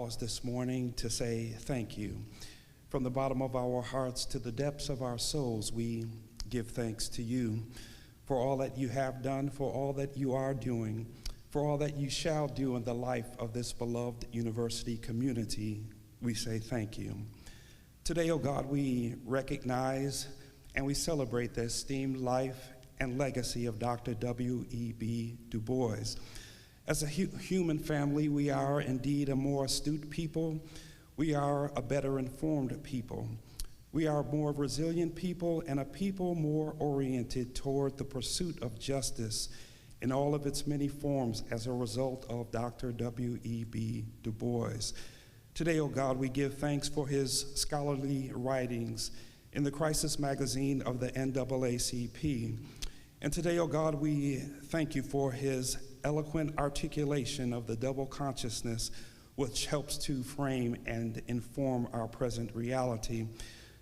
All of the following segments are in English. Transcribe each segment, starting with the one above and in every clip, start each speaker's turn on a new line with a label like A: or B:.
A: pause this morning to say thank you. From the bottom of our hearts to the depths of our souls, we give thanks to you for all that you have done, for all that you are doing, for all that you shall do in the life of this beloved university community. We say thank you. Today, oh God, we recognize and we celebrate the esteemed life and legacy of Dr. W.E.B. DuBois. As a human family, we are indeed a more astute people. We are a better informed people. We are more resilient people and a people more oriented toward the pursuit of justice in all of its many forms as a result of Dr. W.E.B. DuBois. Today, oh God, we give thanks for his scholarly writings in the Crisis magazine of the NAACP. And today, oh God, we thank you for his eloquent articulation of the double consciousness which helps to frame and inform our present reality.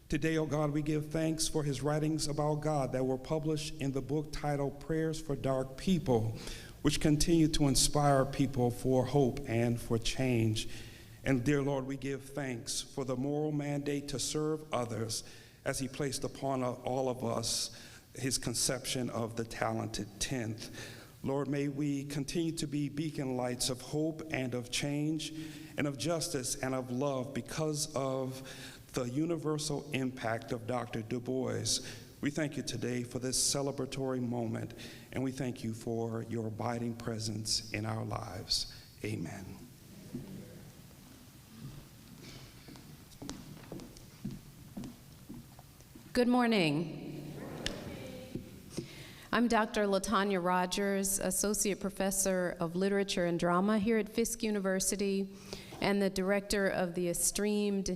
A: Today, oh God, we give thanks for his writings about God that were published in the book titled Prayers for Dark People, which continue to inspire people for hope and for change. And dear Lord, we give thanks for the moral mandate to serve others as he placed upon all of us his conception of the talented tenth. Lord, may we continue to be beacon lights of hope and of change and of justice and of love because of the universal impact of Dr. DuBois. We thank you today for this celebratory moment, and we thank you for your abiding presence in our lives. Amen.
B: Good morning. I'm Dr. LaTanya Rogers, Associate Professor of Literature and Drama here at Fisk University and the Director of the esteemed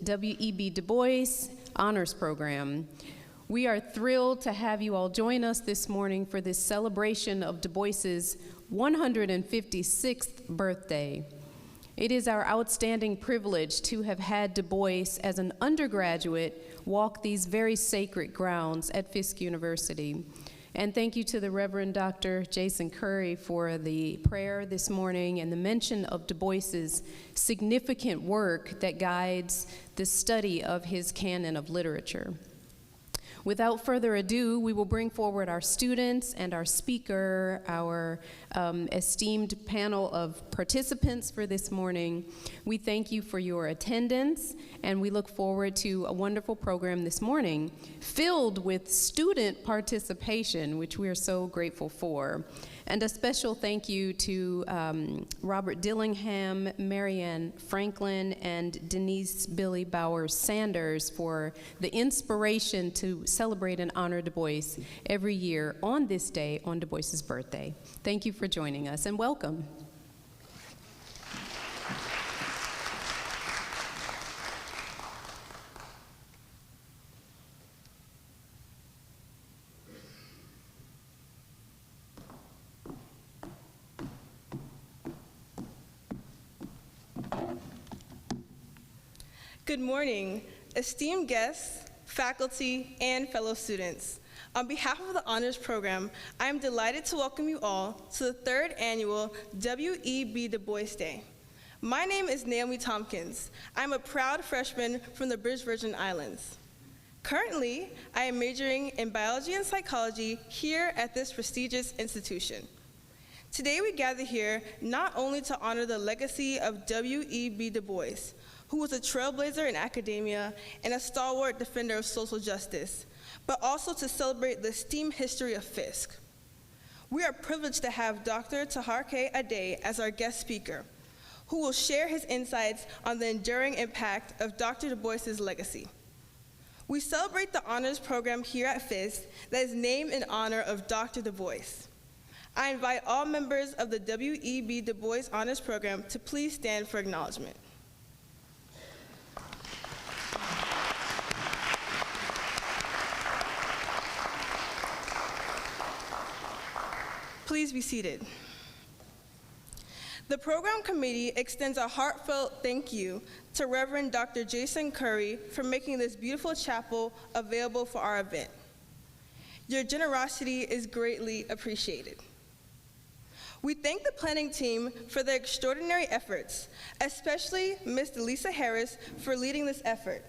B: W.E.B. DuBois Honors Program. We are thrilled to have you all join us this morning for this celebration of DuBois's 156th birthday. It is our outstanding privilege to have had DuBois as an undergraduate walk these very sacred grounds at Fisk University. And thank you to the Reverend Dr. Jason Curry for the prayer this morning and the mention of DuBois's significant work that guides the study of his canon of literature. Without further ado, we will bring forward our students and our speaker, our esteemed panel of participants for this morning. We thank you for your attendance, and we look forward to a wonderful program this morning filled with student participation, which we are so grateful for. And a special thank you to Robert Dillingham, Marianne Franklin, and Denise Billy Bowers Sanders for the inspiration to celebrate and honor DuBois every year on this day, on DuBois's birthday. Thank you for joining us, and welcome.
C: Good morning, esteemed guests, faculty, and fellow students. On behalf of the Honors Program, I am delighted to welcome you all to the third annual W.E.B. DuBois Day. My name is Naomi Tompkins. I'm a proud freshman from the British Virgin Islands. Currently, I am majoring in biology and psychology here at this prestigious institution. Today we gather here not only to honor the legacy of W.E.B. DuBois, who was a trailblazer in academia and a stalwart defender of social justice, but also to celebrate the esteemed history of Fisk. We are privileged to have Dr. Taharque Ade as our guest speaker, who will share his insights on the enduring impact of Dr. DuBois's legacy. We celebrate the honors program here at Fisk that is named in honor of Dr. DuBois. I invite all members of the W.E.B. DuBois Honors Program to please stand for acknowledgement. Please be seated. The program committee extends a heartfelt thank you to Reverend Dr. Jason Curry for making this beautiful chapel available for our event. Your generosity is greatly appreciated. We thank the planning team for their extraordinary efforts, especially Ms. Delisa Harris for leading this effort.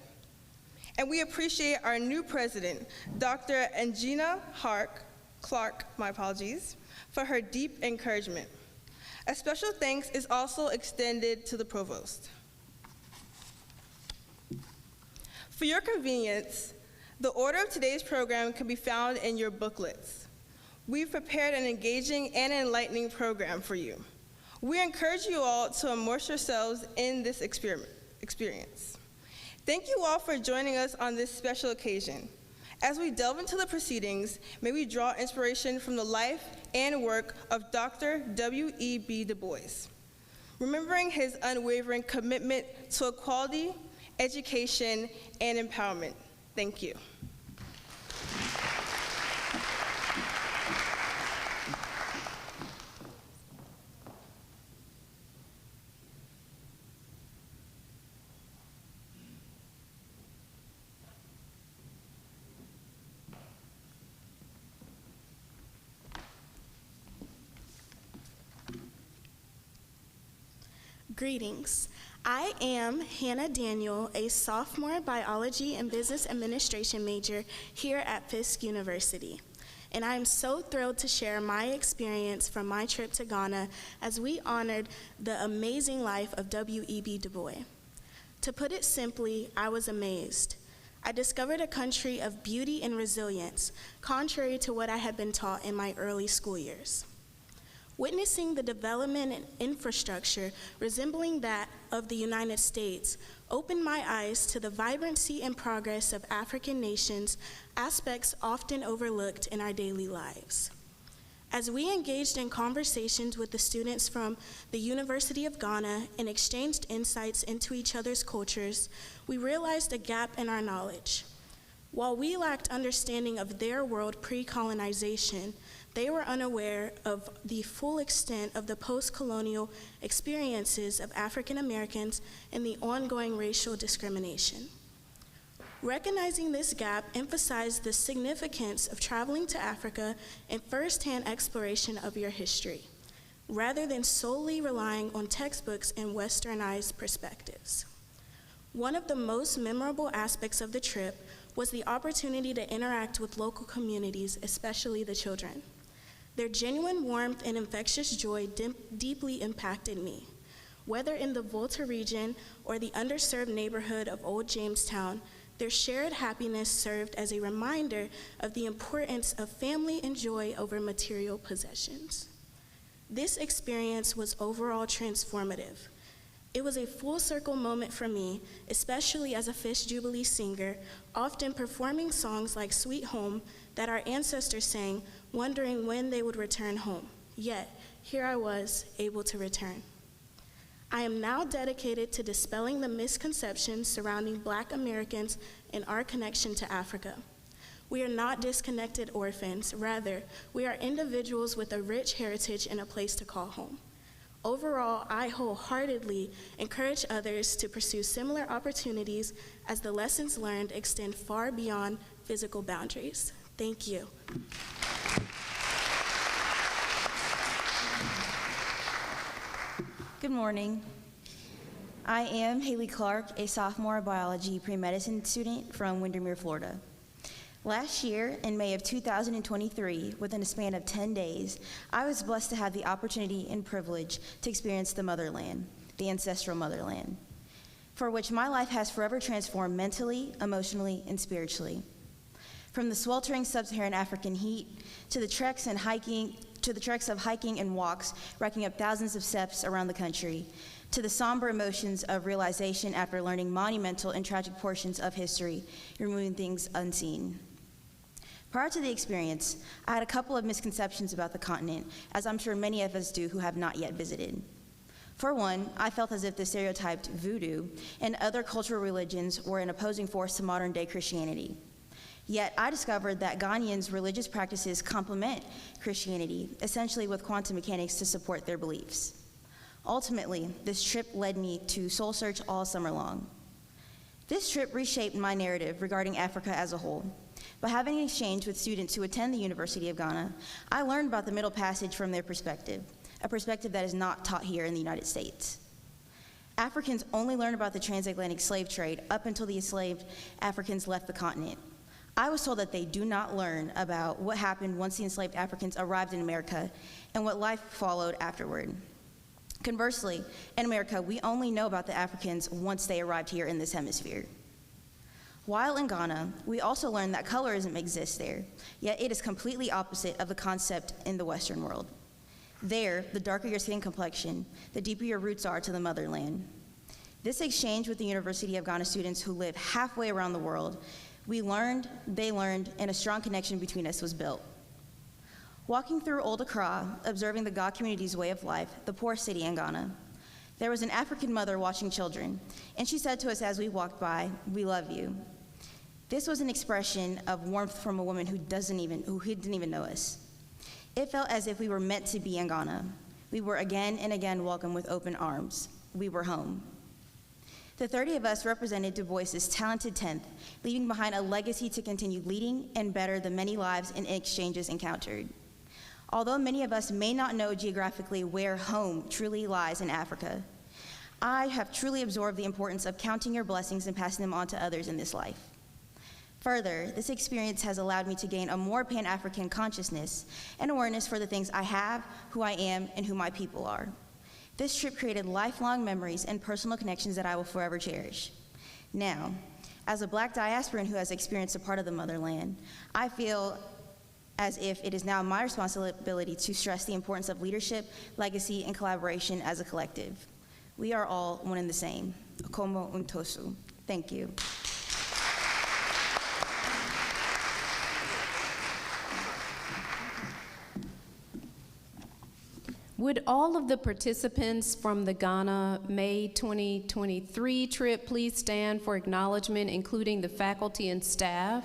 C: And we appreciate our new president, Dr. Angina Clark, for her deep encouragement. A special thanks is also extended to the provost. For your convenience, the order of today's program can be found in your booklets. We've prepared an engaging and enlightening program for you. We encourage you all to immerse yourselves in this experience. Thank you all for joining us on this special occasion. As we delve into the proceedings, may we draw inspiration from the life and work of Dr. W.E.B. DuBois, remembering his unwavering commitment to equality, education, and empowerment. Thank you.
D: Greetings. I am Hannah Daniel, a sophomore biology and business administration major here at Fisk University. And I am so thrilled to share my experience from my trip to Ghana as we honored the amazing life of W.E.B. DuBois. To put it simply, I was amazed. I discovered a country of beauty and resilience, contrary to what I had been taught in my early school years. Witnessing the development and infrastructure resembling that of the United States opened my eyes to the vibrancy and progress of African nations, aspects often overlooked in our daily lives. As we engaged in conversations with the students from the University of Ghana and exchanged insights into each other's cultures, we realized a gap in our knowledge. While we lacked understanding of their world pre-colonization, they were unaware of the full extent of the post-colonial experiences of African Americans and the ongoing racial discrimination. Recognizing this gap emphasized the significance of traveling to Africa and firsthand exploration of your history, rather than solely relying on textbooks and westernized perspectives. One of the most memorable aspects of the trip was the opportunity to interact with local communities, especially the children. Their genuine warmth and infectious joy deeply impacted me. Whether in the Volta region or the underserved neighborhood of Old Jamestown, their shared happiness served as a reminder of the importance of family and joy over material possessions. This experience was overall transformative. It was a full circle moment for me, especially as a Fisk Jubilee singer, often performing songs like Sweet Home that our ancestors sang, wondering when they would return home. Yet, here I was, able to return. I am now dedicated to dispelling the misconceptions surrounding Black Americans and our connection to Africa. We are not disconnected orphans. Rather, we are individuals with a rich heritage and a place to call home. Overall, I wholeheartedly encourage others to pursue similar opportunities as the lessons learned extend far beyond physical boundaries. Thank you.
E: Good morning. I am Haley Clark, a sophomore biology pre-medicine student from Windermere, Florida. Last year, in May of 2023, within a span of 10 days, I was blessed to have the opportunity and privilege to experience the motherland, the ancestral motherland, for which my life has forever transformed mentally, emotionally, and spiritually. From the sweltering sub-Saharan African heat to the treks of hiking and walks, racking up thousands of steps around the country, to the somber emotions of realization after learning monumental and tragic portions of history, removing things unseen. Prior to the experience, I had a couple of misconceptions about the continent, as I'm sure many of us do who have not yet visited. For one, I felt as if the stereotyped voodoo and other cultural religions were an opposing force to modern-day Christianity. Yet I discovered that Ghanaians' religious practices complement Christianity, essentially with quantum mechanics to support their beliefs. Ultimately, this trip led me to soul search all summer long. This trip reshaped my narrative regarding Africa as a whole. By having an exchange with students who attend the University of Ghana, I learned about the Middle Passage from their perspective, a perspective that is not taught here in the United States. Africans only learn about the transatlantic slave trade up until the enslaved Africans left the continent. I was told that they do not learn about what happened once the enslaved Africans arrived in America and what life followed afterward. Conversely, in America, we only know about the Africans once they arrived here in this hemisphere. While in Ghana, we also learned that colorism exists there, yet it is completely opposite of the concept in the Western world. There, the darker your skin complexion, the deeper your roots are to the motherland. This exchange with the University of Ghana students who live halfway around the world, we learned, they learned, and a strong connection between us was built. Walking through Old Accra, observing the Ga community's way of life, the poor city in Ghana, there was an African mother watching children, and she said to us as we walked by, "We love you." This was an expression of warmth from a woman who didn't even know us. It felt as if we were meant to be in Ghana. We were again and again welcomed with open arms. We were home. The 30 of us represented DuBois' talented 10th, leaving behind a legacy to continue leading and better the many lives and exchanges encountered. Although many of us may not know geographically where home truly lies in Africa, I have truly absorbed the importance of counting your blessings and passing them on to others in this life. Further, this experience has allowed me to gain a more Pan-African consciousness and awareness for the things I have, who I am, and who my people are. This trip created lifelong memories and personal connections that I will forever cherish. Now, as a Black diasporan who has experienced a part of the motherland, I feel as if it is now my responsibility to stress the importance of leadership, legacy, and collaboration as a collective. We are all one and the same. Akomo Untosu. Thank you.
B: Would all of the participants from the Ghana May 2023 trip please stand for acknowledgement, including the faculty and staff?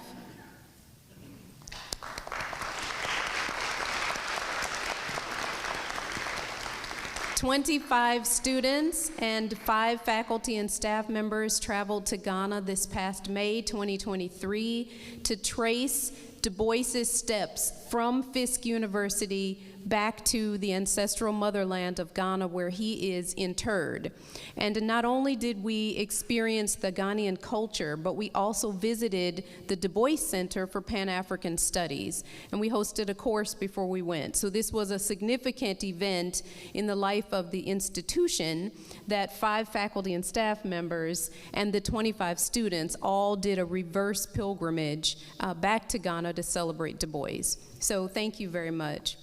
B: "25 students and 5 faculty and staff members traveled to Ghana this past May 2023 to trace DuBois' steps from Fisk University back to the ancestral motherland of Ghana where he is interred. And not only did we experience the Ghanaian culture, but we also visited the DuBois Center for Pan-African Studies, and we hosted a course before we went. So this was a significant event in the life of the institution that 5 faculty and staff members and the 25 students all did a reverse pilgrimage back to Ghana to celebrate DuBois. So thank you very much.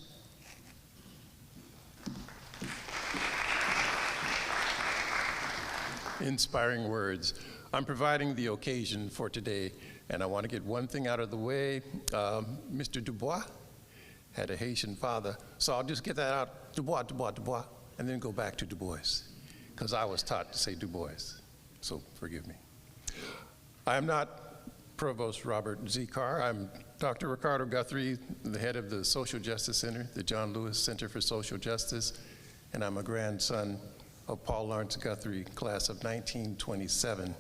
F: Inspiring words. I'm providing the occasion for today, and I want to get one thing out of the way. Mr. DuBois had a Haitian father, so I'll just get that out, DuBois, DuBois, DuBois, and then go back to DuBois, because I was taught to say DuBois, so forgive me. I am not Provost Robert Z. Carr. I'm Dr. Ricardo Guthrie, the head of the Social Justice Center, the John Lewis Center for Social Justice, and I'm a grandson of Paul Lawrence Guthrie, class of 1927,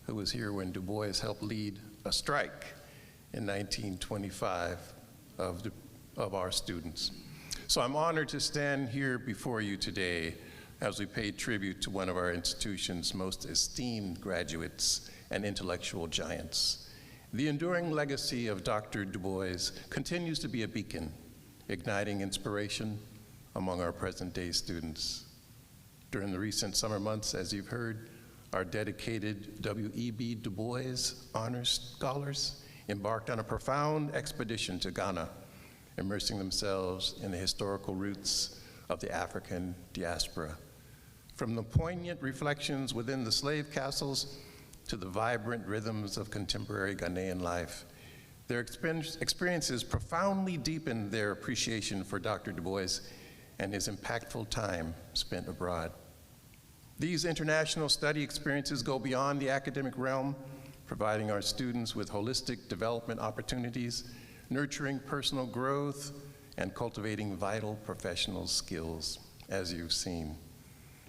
F: who was here when DuBois helped lead a strike in 1925 of our students. So I'm honored to stand here before you today as we pay tribute to one of our institution's most esteemed graduates and intellectual giants. The enduring legacy of Dr. DuBois continues to be a beacon, igniting inspiration among our present-day students. During the recent summer months, as you've heard, our dedicated W.E.B. DuBois Honors Scholars embarked on a profound expedition to Ghana, immersing themselves in the historical roots of the African diaspora. From the poignant reflections within the slave castles to the vibrant rhythms of contemporary Ghanaian life, their experiences profoundly deepened their appreciation for Dr. DuBois and his impactful time spent abroad. These international study experiences go beyond the academic realm, providing our students with holistic development opportunities, nurturing personal growth, and cultivating vital professional skills, as you've seen.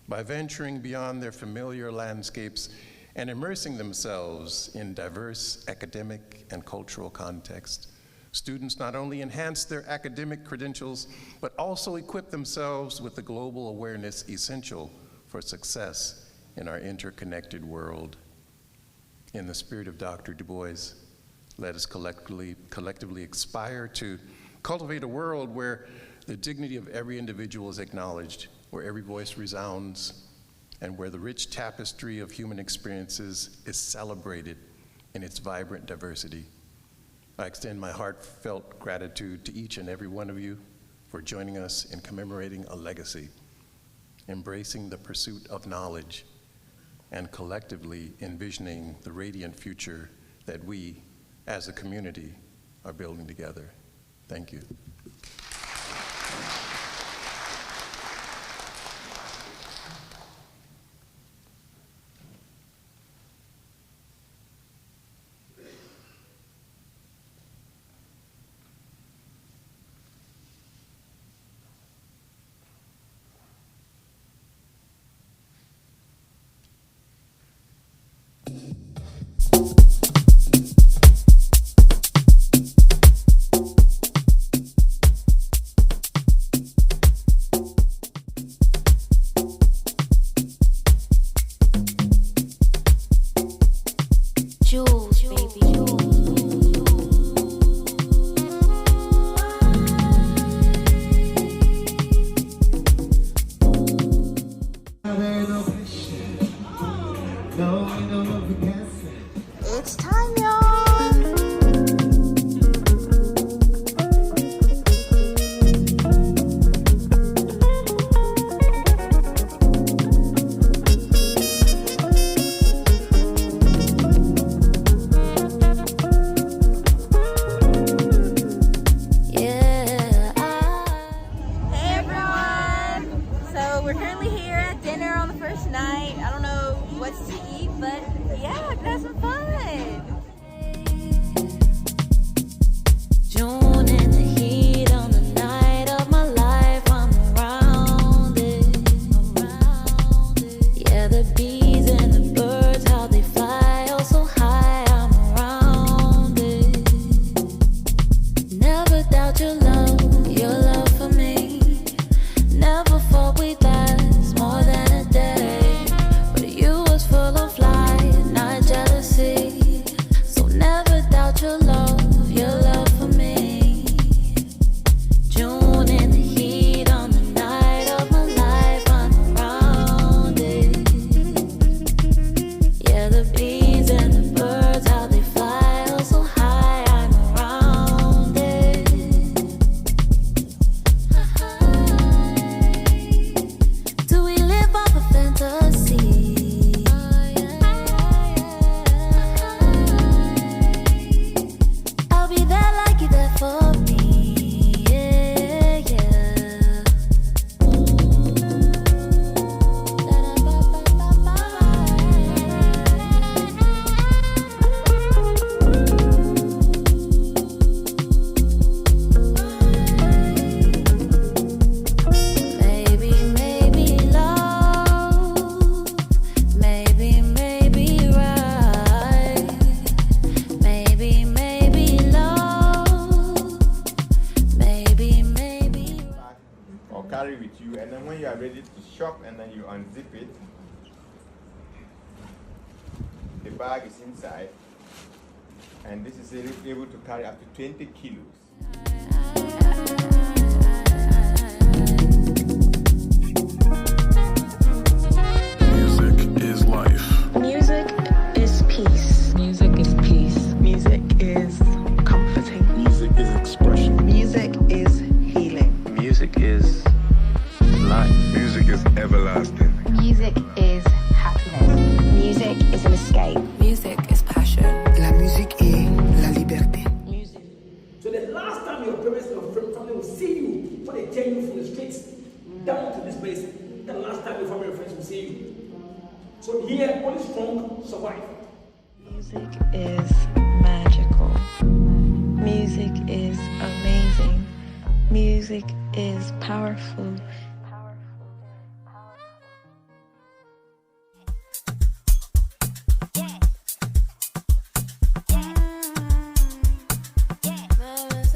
F: By venturing beyond their familiar landscapes and immersing themselves in diverse academic and cultural contexts, Students not only enhance their academic credentials, but also equip themselves with the global awareness essential for success in our interconnected world. In the spirit of Dr. DuBois, let us collectively aspire to cultivate a world where the dignity of every individual is acknowledged, where every voice resounds, and where the rich tapestry of human experiences is celebrated in its vibrant diversity. I extend my heartfelt gratitude to each and every one of you for joining us in commemorating a legacy, embracing the pursuit of knowledge, and collectively envisioning the radiant future that we, as a community, are building together. Thank you.
D: It's time, y'all.
G: Hey everyone! So we're currently here at dinner on the first night. I don't know what's to eat, but yeah, we're gonna have some fun.
H: June in the heat on the night of my life, I'm around it. Yeah, the bees and the birds, how they fly oh so high, I'm around it. Never doubt your love for me. Never thought we'd last more than a day, but you was full of light, not jealousy. So never doubt your love for me. June in the heat on the night of my life, I'm around it. Yeah, the bees and the birds, how they fly oh so high, I'm around it. Do we live off a fantasy? I'll be there like you're there for me. Yeah, yeah. Maybe, maybe love. Maybe, maybe right. Maybe, maybe love. Maybe, maybe right.
I: Or carry with you, and then when you are ready to shop and then you unzip it, the bag is inside, and this is able to carry up to 20 kilos.
J: Music is life.
K: Music is peace. Music is peace. Music is comforting.
J: Music is expression.
K: Music is healing.
J: Music is life. Music is everlasting.
L: Music is happiness. Music is an escape. Music is passion.
M: La musique est la liberté.
L: Music.
N: So the last time your parents or family will see you, when they take you from the streets down to this place, the last time your family and friends will see you. So here, only strong survive.
K: Music is magical. Music is amazing. Music is powerful.
H: Never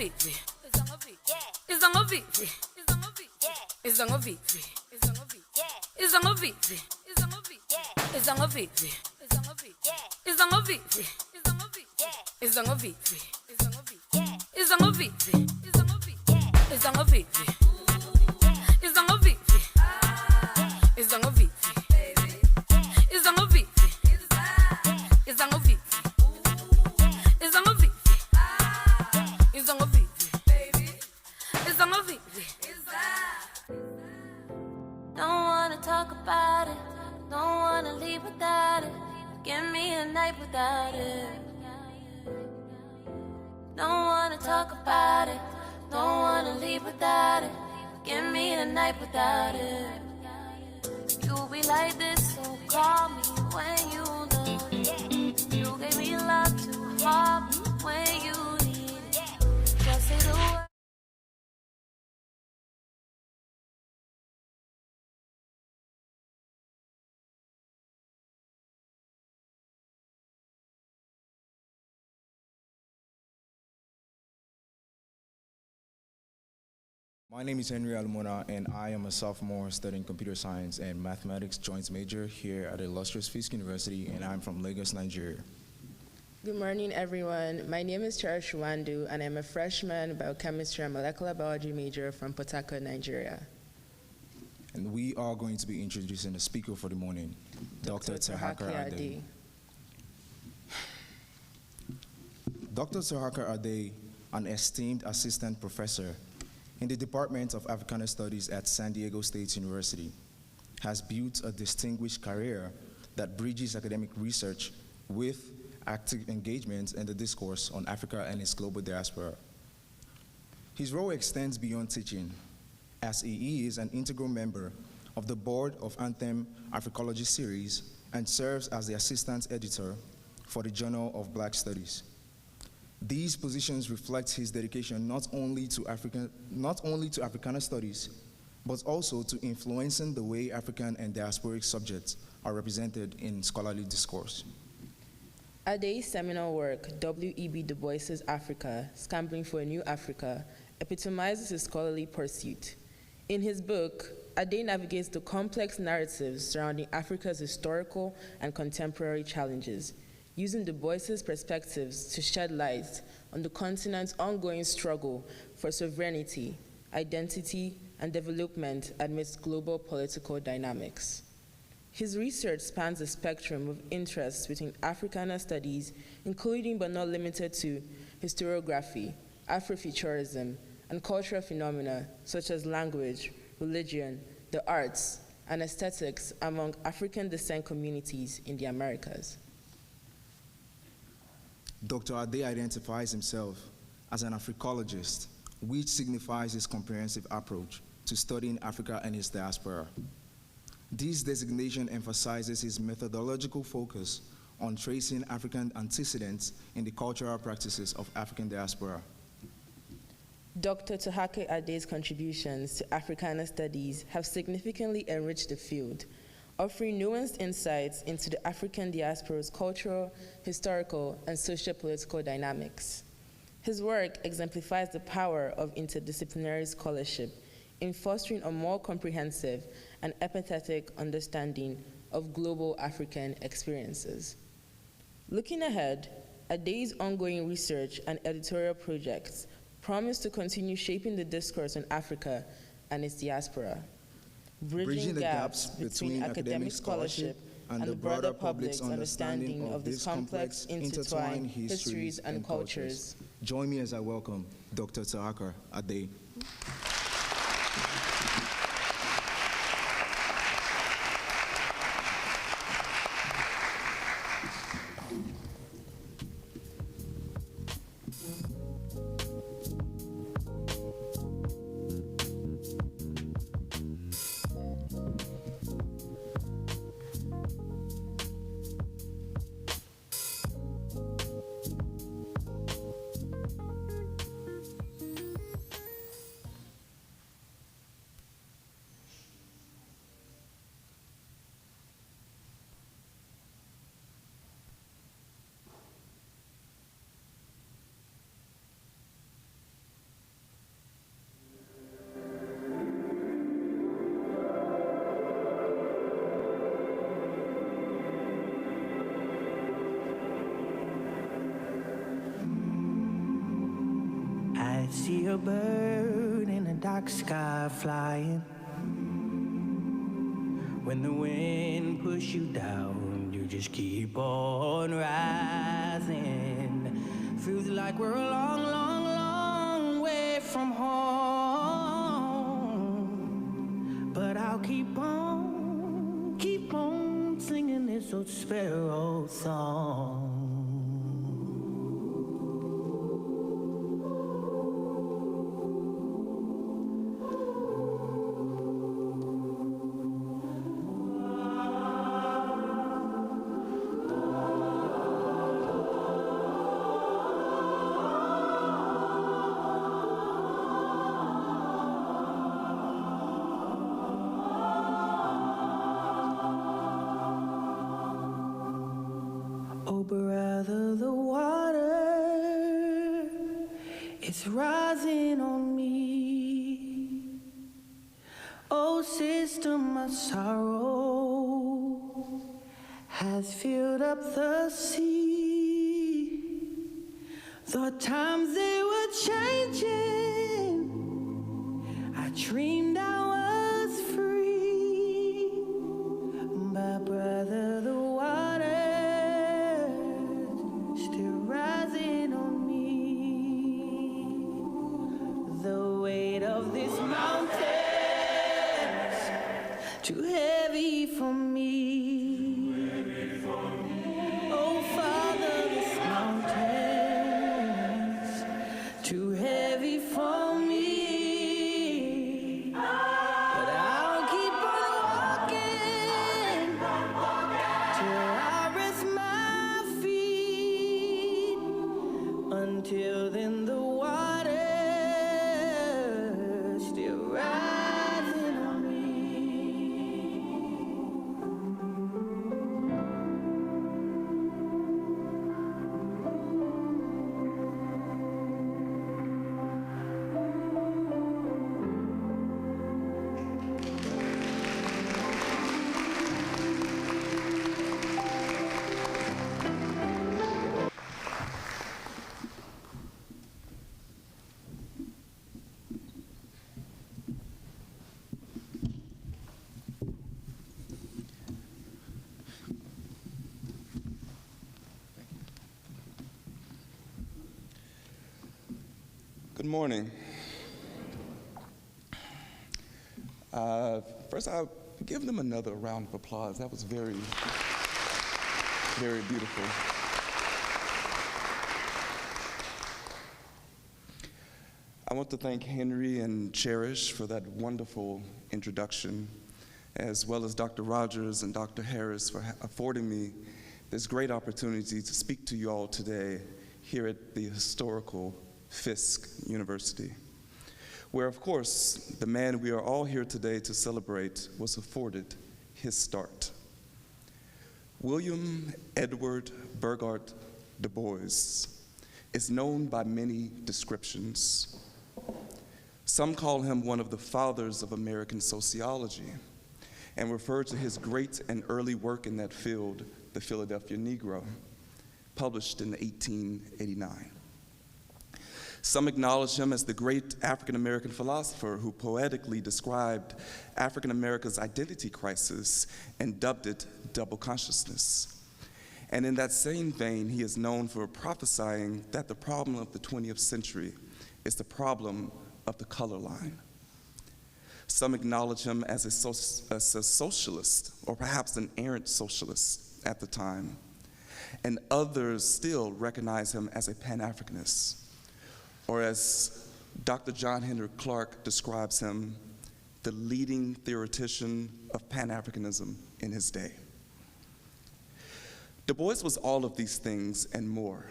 O: vivi. Izango vivi. Izango vivi. Izango vivi. Izango vivi. Izango vivi. Izango vivi. Izango vivi. Izango vivi. Izango vivi. Izango vivi. Izango vivi. Izango vivi. Izango vivi. Izango vivi. Izango vivi.
H: Don't wanna talk about it. Don't wanna leave without it. Give me a night without it. Don't wanna talk about it. Don't wanna leave without it. Give me a night without it. You be like this, so call me when you know it. You gave me love to heart me when you need it. Just say the word.
P: My name is Henry Almona, and I am a sophomore studying computer science and mathematics joint major here at the illustrious Fisk University, and I'm from Lagos, Nigeria.
Q: Good morning, everyone. My name is Chara Shwandu, and I'm a freshman biochemistry and molecular biology major from Port Harcourt, Nigeria.
P: And we are going to be introducing the speaker for the morning, Dr. Tahaka Ade. Dr. Tahaka Ade, an esteemed assistant professor in the Department of Africana Studies at San Diego State University, has built a distinguished career that bridges academic research with active engagement in the discourse on Africa and its global diaspora. His role extends beyond teaching, as he is an integral member of the board of Anthem Africology series and serves as the assistant editor for the Journal of Black Studies. These positions reflect his dedication not only to Africana studies, but also to influencing the way African and diasporic subjects are represented in scholarly discourse.
Q: Ade's seminal work, W.E.B. DuBois's Africa, Scrambling for a New Africa, epitomizes his scholarly pursuit. In his book, Ade navigates the complex narratives surrounding Africa's historical and contemporary challenges, using Du Bois's perspectives to shed light on the continent's ongoing struggle for sovereignty, identity, and development amidst global political dynamics. His research spans the spectrum of interests within Africana studies, including but not limited to historiography, Afrofuturism, and cultural phenomena such as language, religion, the arts, and aesthetics among African descent communities in the Americas.
P: Dr. Ade identifies himself as an Africologist, which signifies his comprehensive approach to studying Africa and its diaspora. This designation emphasizes his methodological focus on tracing African antecedents in the cultural practices of African diaspora.
Q: Dr. Tahaka Ade's contributions to Africana studies have significantly enriched the field, offering nuanced insights into the African diaspora's cultural, historical, and socio-political dynamics. His work exemplifies the power of interdisciplinary scholarship in fostering a more comprehensive and empathetic understanding of global African experiences. Looking ahead, Ade's ongoing research and editorial projects promise to continue shaping the discourse on Africa and its diaspora, bridging the gaps between academic scholarship and the broader public's understanding of these complex, intertwined histories and cultures.
P: Join me as I welcome Dr. Tahaka Ade.
M: see a bird in the dark sky flying. When the wind pushes you down, you just keep on rising. Feels like we're a long, long, long way from home. But I'll keep on singing this old sparrow song. Oh, brother, the water is rising on me. Oh, sister, my sorrow has filled up the sea. The times they were changing, I dreamed I was free. But brother, the water still rising on me. The weight of this mountain's too heavy for me. Oh, Father, this mountain's too heavy for me. But I'll keep on walking till I rest my feet. Until then, the water still rising on me.
A: Good morning. First, I'll give them another round of applause. That was very, very beautiful. I want to thank Henry and Cherish for that wonderful introduction, as well as Dr. Rogers and Dr. Harris for affording me this great opportunity to speak to you all today here at the historical Fisk University, where, of course, the man we are all here today to celebrate was afforded his start. William Edward Burghardt DuBois is known by many descriptions. Some call him one of the fathers of American sociology and refer to his great and early work in that field, The Philadelphia Negro, published in 1889. Some acknowledge him as the great African-American philosopher who poetically described African America's identity crisis and dubbed it double consciousness. And in that same vein, he is known for prophesying that the problem of the 20th century is the problem of the color line. Some acknowledge him as a socialist, or perhaps an errant socialist at the time, and others still recognize him as a Pan-Africanist, or as Dr. John Henry Clark describes him, the leading theoretician of Pan-Africanism in his day. Du Bois was all of these things and more.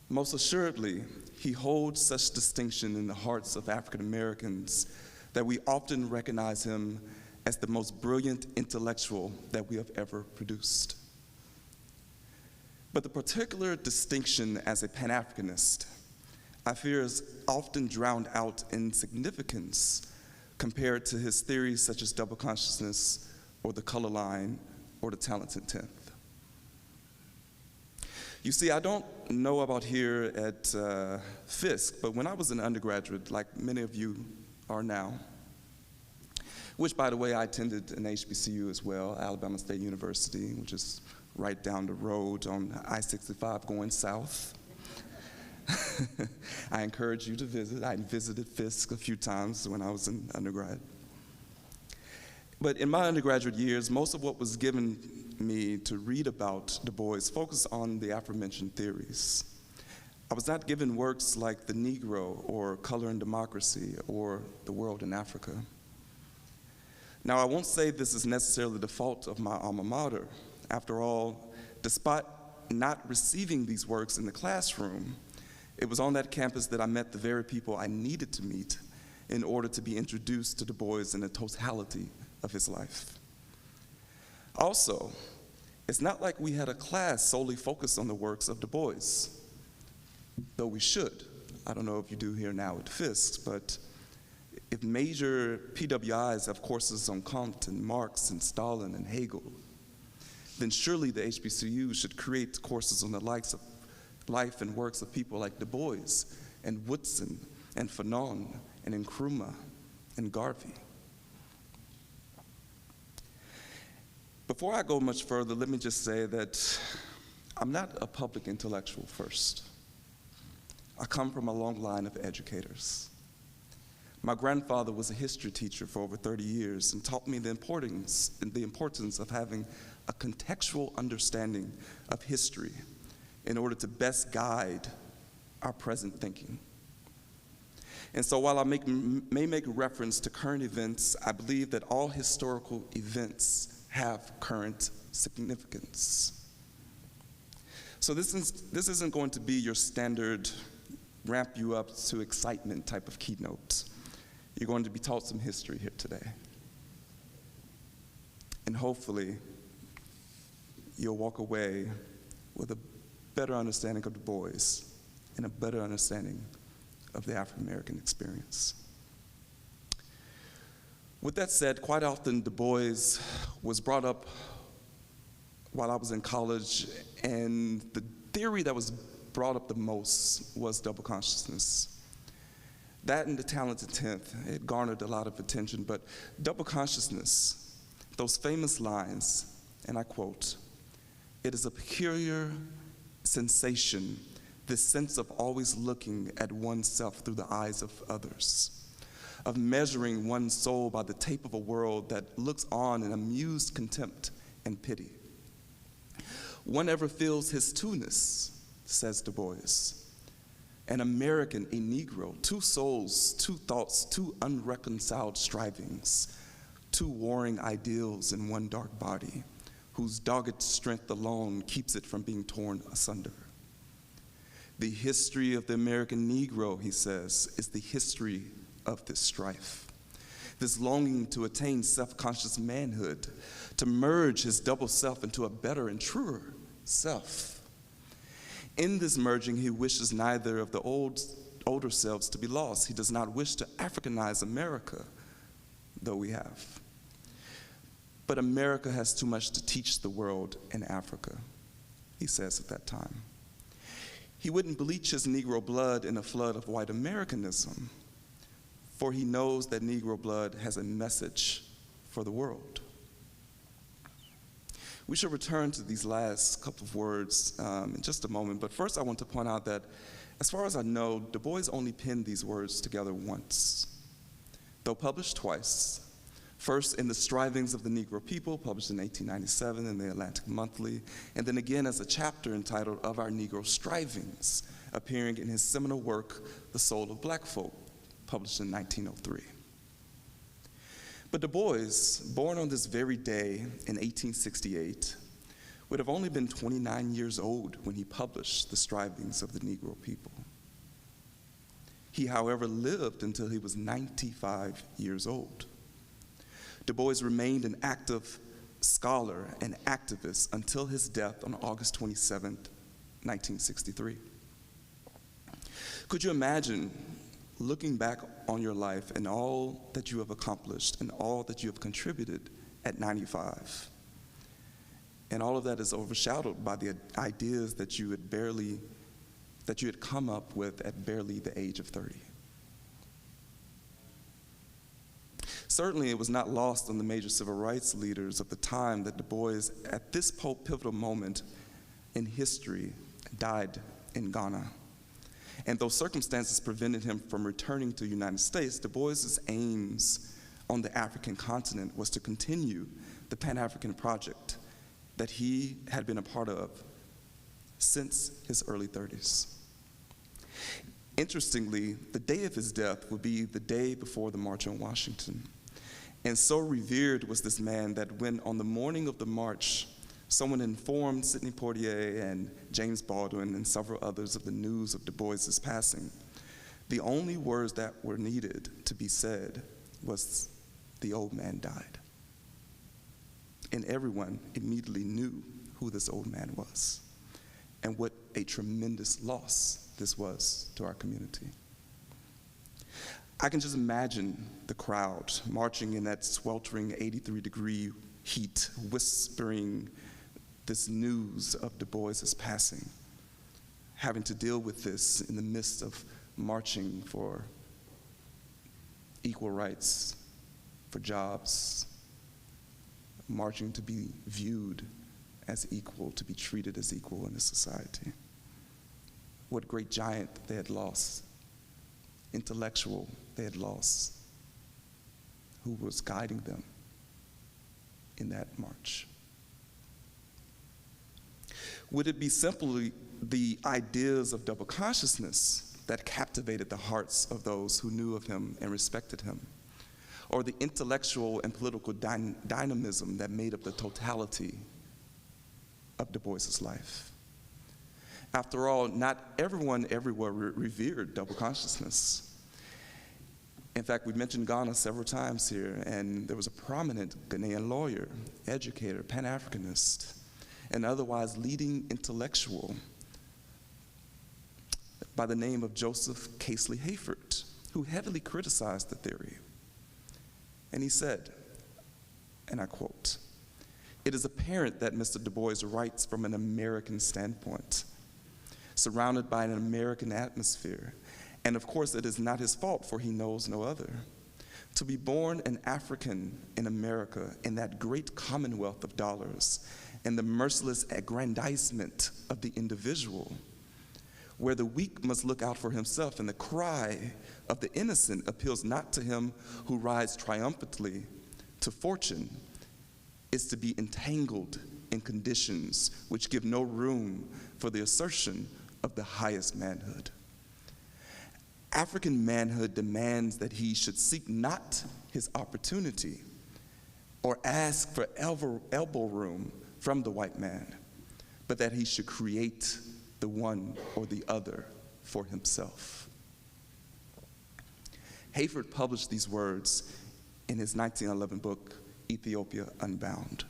A: Most assuredly, he holds such distinction in the hearts of African Americans that we often recognize him as the most brilliant intellectual that we have ever produced. But the particular distinction as a Pan-Africanist, I fear, is often drowned out in significance compared to his theories such as double consciousness or the color line or the talented tenth. You see, I don't know about here at Fisk, but when I was an undergraduate, like many of you are now, which, by the way, I attended an HBCU as well, Alabama State University, which is right down the road on I-65 going south. I encourage you to visit. I visited Fisk a few times when I was in undergrad. But in my undergraduate years, most of what was given me to read about DuBois focused on the aforementioned theories. I was not given works like The Negro or Color and Democracy or The World in Africa. Now, I won't say this is necessarily the fault of my alma mater. After all, despite not receiving these works in the classroom, it was on that campus that I met the very people I needed to meet in order to be introduced to DuBois in the totality of his life. Also, it's not like we had a class solely focused on the works of DuBois, though we should. I don't know if you do here now at Fisk, but if major PWIs have courses on Kant and Marx and Stalin and Hegel, then surely the HBCU should create courses on the likes of life and works of people like DuBois and Woodson and Fanon and Nkrumah and Garvey. Before I go much further, let me just say that I'm not a public intellectual first. I come from a long line of educators. My grandfather was a history teacher for over 30 years and taught me the importance of having a contextual understanding of history in order to best guide our present thinking. And so while I may make reference to current events, I believe that all historical events have current significance. So this isn't going to be your standard ramp you up to excitement type of keynote. You're going to be taught some history here today. And hopefully, you'll walk away with a better understanding of DuBois and a better understanding of the African American experience. With that said, quite often DuBois was brought up while I was in college, and the theory that was brought up the most was double consciousness. That and the talented 10th, it garnered a lot of attention, but double consciousness, those famous lines, and I quote, "It is a peculiar sensation, this sense of always looking at oneself through the eyes of others, of measuring one's soul by the tape of a world that looks on in amused contempt and pity. One ever feels his two-ness," says DuBois. "An American, a Negro, two souls, two thoughts, two unreconciled strivings, two warring ideals in one dark body, whose dogged strength alone keeps it from being torn asunder. The history of the American Negro," he says, "is the history of this strife, this longing to attain self-conscious manhood, to merge his double self into a better and truer self. In this merging, he wishes neither of the older selves to be lost. He does not wish to Africanize America, though we have. But America has too much to teach the world in Africa," he says at that time. He wouldn't bleach his Negro blood in a flood of white Americanism, for he knows that Negro blood has a message for the world. We shall return to these last couple of words in just a moment, but first I want to point out that, as far as I know, DuBois only penned these words together once. Though published twice, first in The Strivings of the Negro People, published in 1897 in the Atlantic Monthly, and then again as a chapter entitled Of Our Negro Strivings, appearing in his seminal work, The Soul of Black Folk, published in 1903. But DuBois, born on this very day in 1868, would have only been 29 years old when he published The Strivings of the Negro People. He, however, lived until he was 95 years old. DuBois remained an active scholar and activist until his death on August 27, 1963. Could you imagine looking back on your life and all that you have accomplished and all that you have contributed at 95,
R: And all of that is overshadowed by the ideas that you had come up with at barely the age of 30. Certainly, it was not lost on the major civil rights leaders of the time that Du Bois, at this pivotal moment in history, died in Ghana. And though circumstances prevented him from returning to the United States, Du Bois's aims on the African continent was to continue the Pan-African project that he had been a part of since his early 30s. Interestingly, the day of his death would be the day before the March on Washington. And so revered was this man that when on the morning of the march, someone informed Sidney Poitier and James Baldwin and several others of the news of Du Bois's passing, the only words that were needed to be said was, "The old man died." And everyone immediately knew who this old man was and what a tremendous loss this was to our community. I can just imagine the crowd marching in that sweltering 83-degree heat, whispering this news of Du Bois's passing, having to deal with this in the midst of marching for equal rights, for jobs, marching to be viewed as equal, to be treated as equal in this society. What great giant they had lost, intellectual they had lost, who was guiding them in that march. Would it be simply the ideas of double consciousness that captivated the hearts of those who knew of him and respected him? Or the intellectual and political dynamism that made up the totality of Du Bois's life? After all, not everyone everywhere revered double consciousness. In fact, we mentioned Ghana several times here, and there was a prominent Ghanaian lawyer, educator, Pan-Africanist, and otherwise leading intellectual by the name of Joseph Casely Hayford, who heavily criticized the theory. And he said, and I quote, "It is apparent that Mr. Du Bois writes from an American standpoint, surrounded by an American atmosphere. And of course, it is not his fault, for he knows no other. To be born an African in America, in that great commonwealth of dollars, and the merciless aggrandizement of the individual, where the weak must look out for himself, and the cry of the innocent appeals not to him who rides triumphantly to fortune, is to be entangled in conditions which give no room for the assertion of the highest manhood. African manhood demands that he should seek not his opportunity or ask for elbow room from the white man, but that he should create the one or the other for himself." Hayford published these words in his 1911 book, Ethiopia Unbound.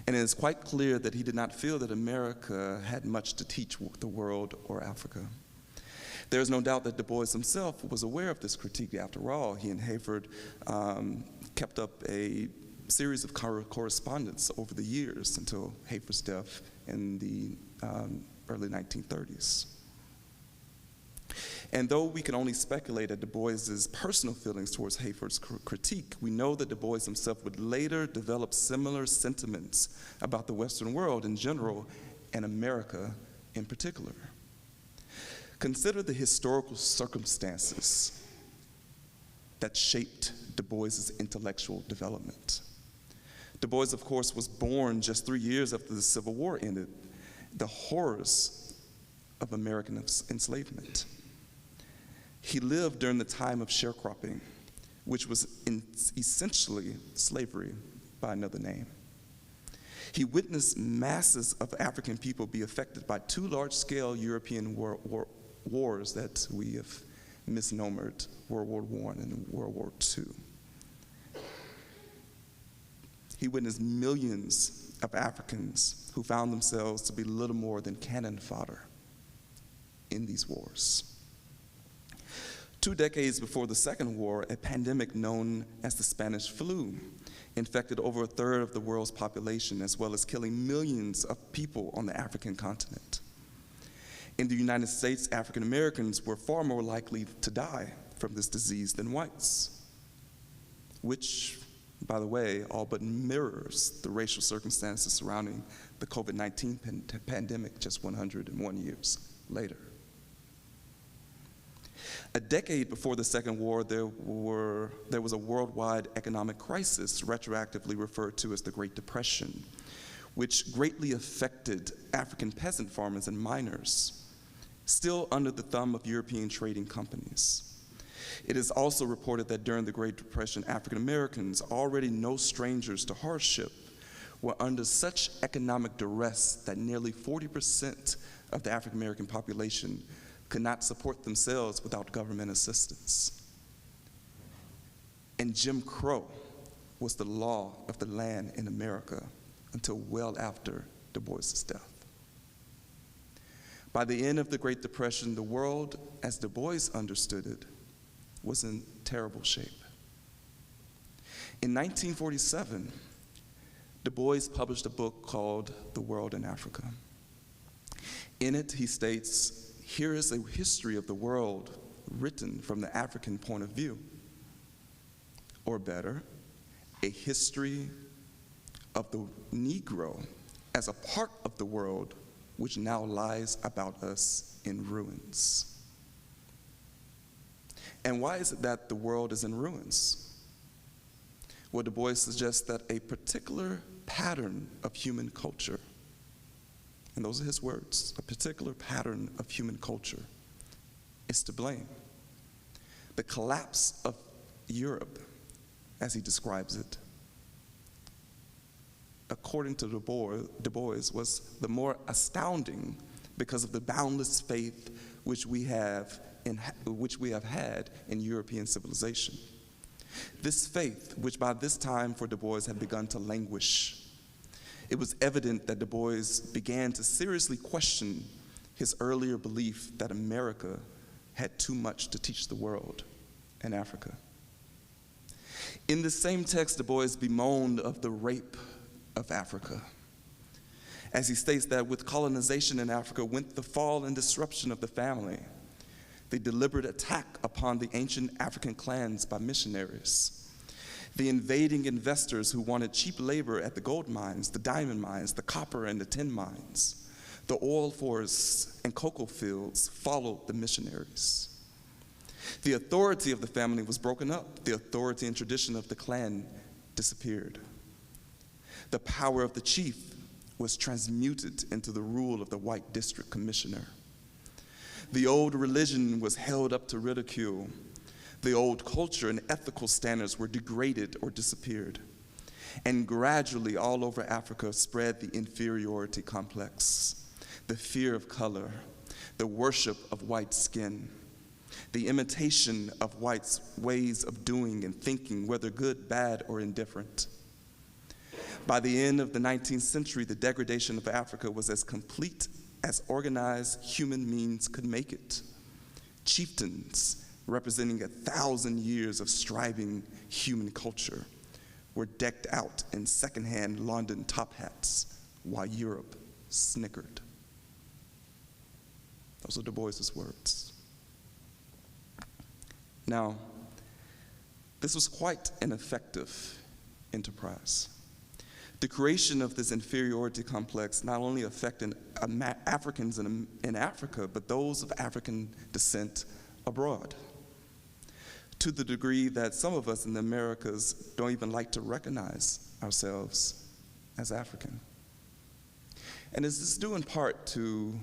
R: And it is quite clear that he did not feel that America had much to teach the world or Africa. There is no doubt that Du Bois himself was aware of this critique. After all, he and Hayford kept up a series of correspondence over the years until Hayford's death in the early 1930s. And though we can only speculate at Du Bois's personal feelings towards Hayford's critique, we know that Du Bois himself would later develop similar sentiments about the Western world in general and America in particular. Consider the historical circumstances that shaped Du Bois's intellectual development. Du Bois, of course, was born just 3 years after the Civil War ended, the horrors of American enslavement. He lived during the time of sharecropping, which was essentially slavery by another name. He witnessed masses of African people be affected by two large-scale European wars that we have misnomered, World War I and World War II. He witnessed millions of Africans who found themselves to be little more than cannon fodder in these wars. 2 decades before the Second War, a pandemic known as the Spanish flu infected over a third of the world's population, as well as killing millions of people on the African continent. In the United States, African Americans were far more likely to die from this disease than whites, which, by the way, all but mirrors the racial circumstances surrounding the COVID-19 pandemic just 101 years later. A decade before the Second War, there was a worldwide economic crisis, retroactively referred to as the Great Depression, which greatly affected African peasant farmers and miners, still under the thumb of European trading companies. It is also reported that during the Great Depression, African Americans, already no strangers to hardship, were under such economic duress that nearly 40% of the African American population could not support themselves without government assistance. And Jim Crow was the law of the land in America until well after Du Bois's death. By the end of the Great Depression, the world, as Du Bois understood it, was in terrible shape. In 1947, Du Bois published a book called The World in Africa. In it, he states, "Here is a history of the world written from the African point of view." Or better, a history of the Negro as a part of the world which now lies about us in ruins. And why is it that the world is in ruins? Well, Du Bois suggests that a particular pattern of human culture, and those are his words, a particular pattern of human culture is to blame. The collapse of Europe, as he describes it, according to Du Bois, was the more astounding because of the boundless faith which we have had in European civilization. This faith, which by this time for Du Bois had begun to languish, it was evident that Du Bois began to seriously question his earlier belief that America had too much to teach the world and Africa. In the same text, Du Bois bemoaned of the rape of Africa, as he states that with colonization in Africa went the fall and disruption of the family, the deliberate attack upon the ancient African clans by missionaries, the invading investors who wanted cheap labor at the gold mines, the diamond mines, the copper and the tin mines, the oil forests and cocoa fields followed the missionaries. The authority of the family was broken up. The authority and tradition of the clan disappeared. The power of the chief was transmuted into the rule of the white district commissioner. The old religion was held up to ridicule. The old culture and ethical standards were degraded or disappeared. And gradually, all over Africa spread the inferiority complex, the fear of color, the worship of white skin, the imitation of whites' ways of doing and thinking, whether good, bad, or indifferent. By the end of the 19th century, the degradation of Africa was as complete as organized human means could make it. Chieftains, representing 1,000 years of striving human culture, were decked out in secondhand London top hats while Europe snickered. Those are Du Bois's words. Now, this was quite an effective enterprise. The creation of this inferiority complex not only affected Africans in Africa, but those of African descent abroad, to the degree that some of us in the Americas don't even like to recognize ourselves as African. And this is due in part to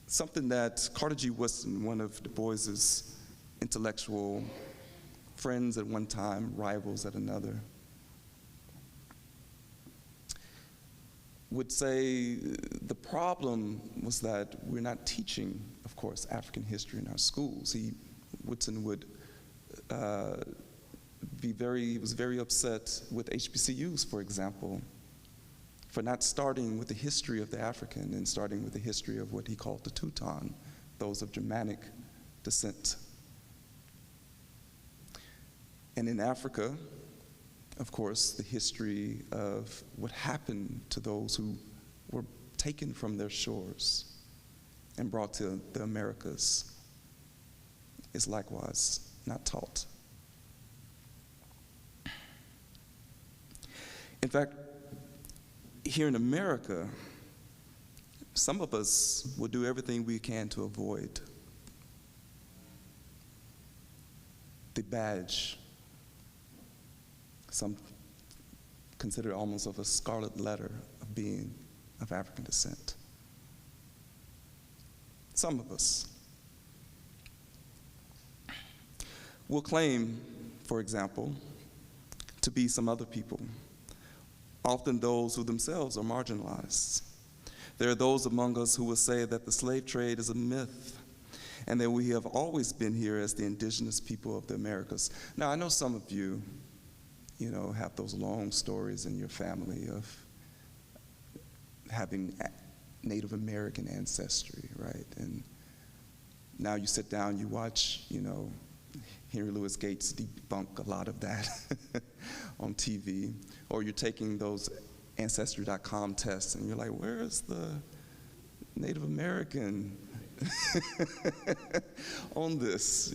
R: something that Carter G. Woodson, one of Du Bois's intellectual friends at one time, rivals at another, would say the problem was that we're not teaching, of course, African history in our schools. Woodson would he was very upset with HBCUs, for example, for not starting with the history of the African and starting with the history of what he called the Teuton, those of Germanic descent. And in Africa, of course, the history of what happened to those who were taken from their shores and brought to the Americas is likewise not taught. In fact, here in America, some of us will do everything we can to avoid the badge. Some consider it almost of a scarlet letter of being of African descent. Some of us will claim, for example, to be some other people, often those who themselves are marginalized. There are those among us who will say that the slave trade is a myth and that we have always been here as the indigenous people of the Americas. Now, I know some of you, have those long stories in your family of having Native American ancestry, right? And now you sit down, you watch, Henry Louis Gates debunk a lot of that on TV, or you're taking those Ancestry.com tests and you're like, where's the Native American on this,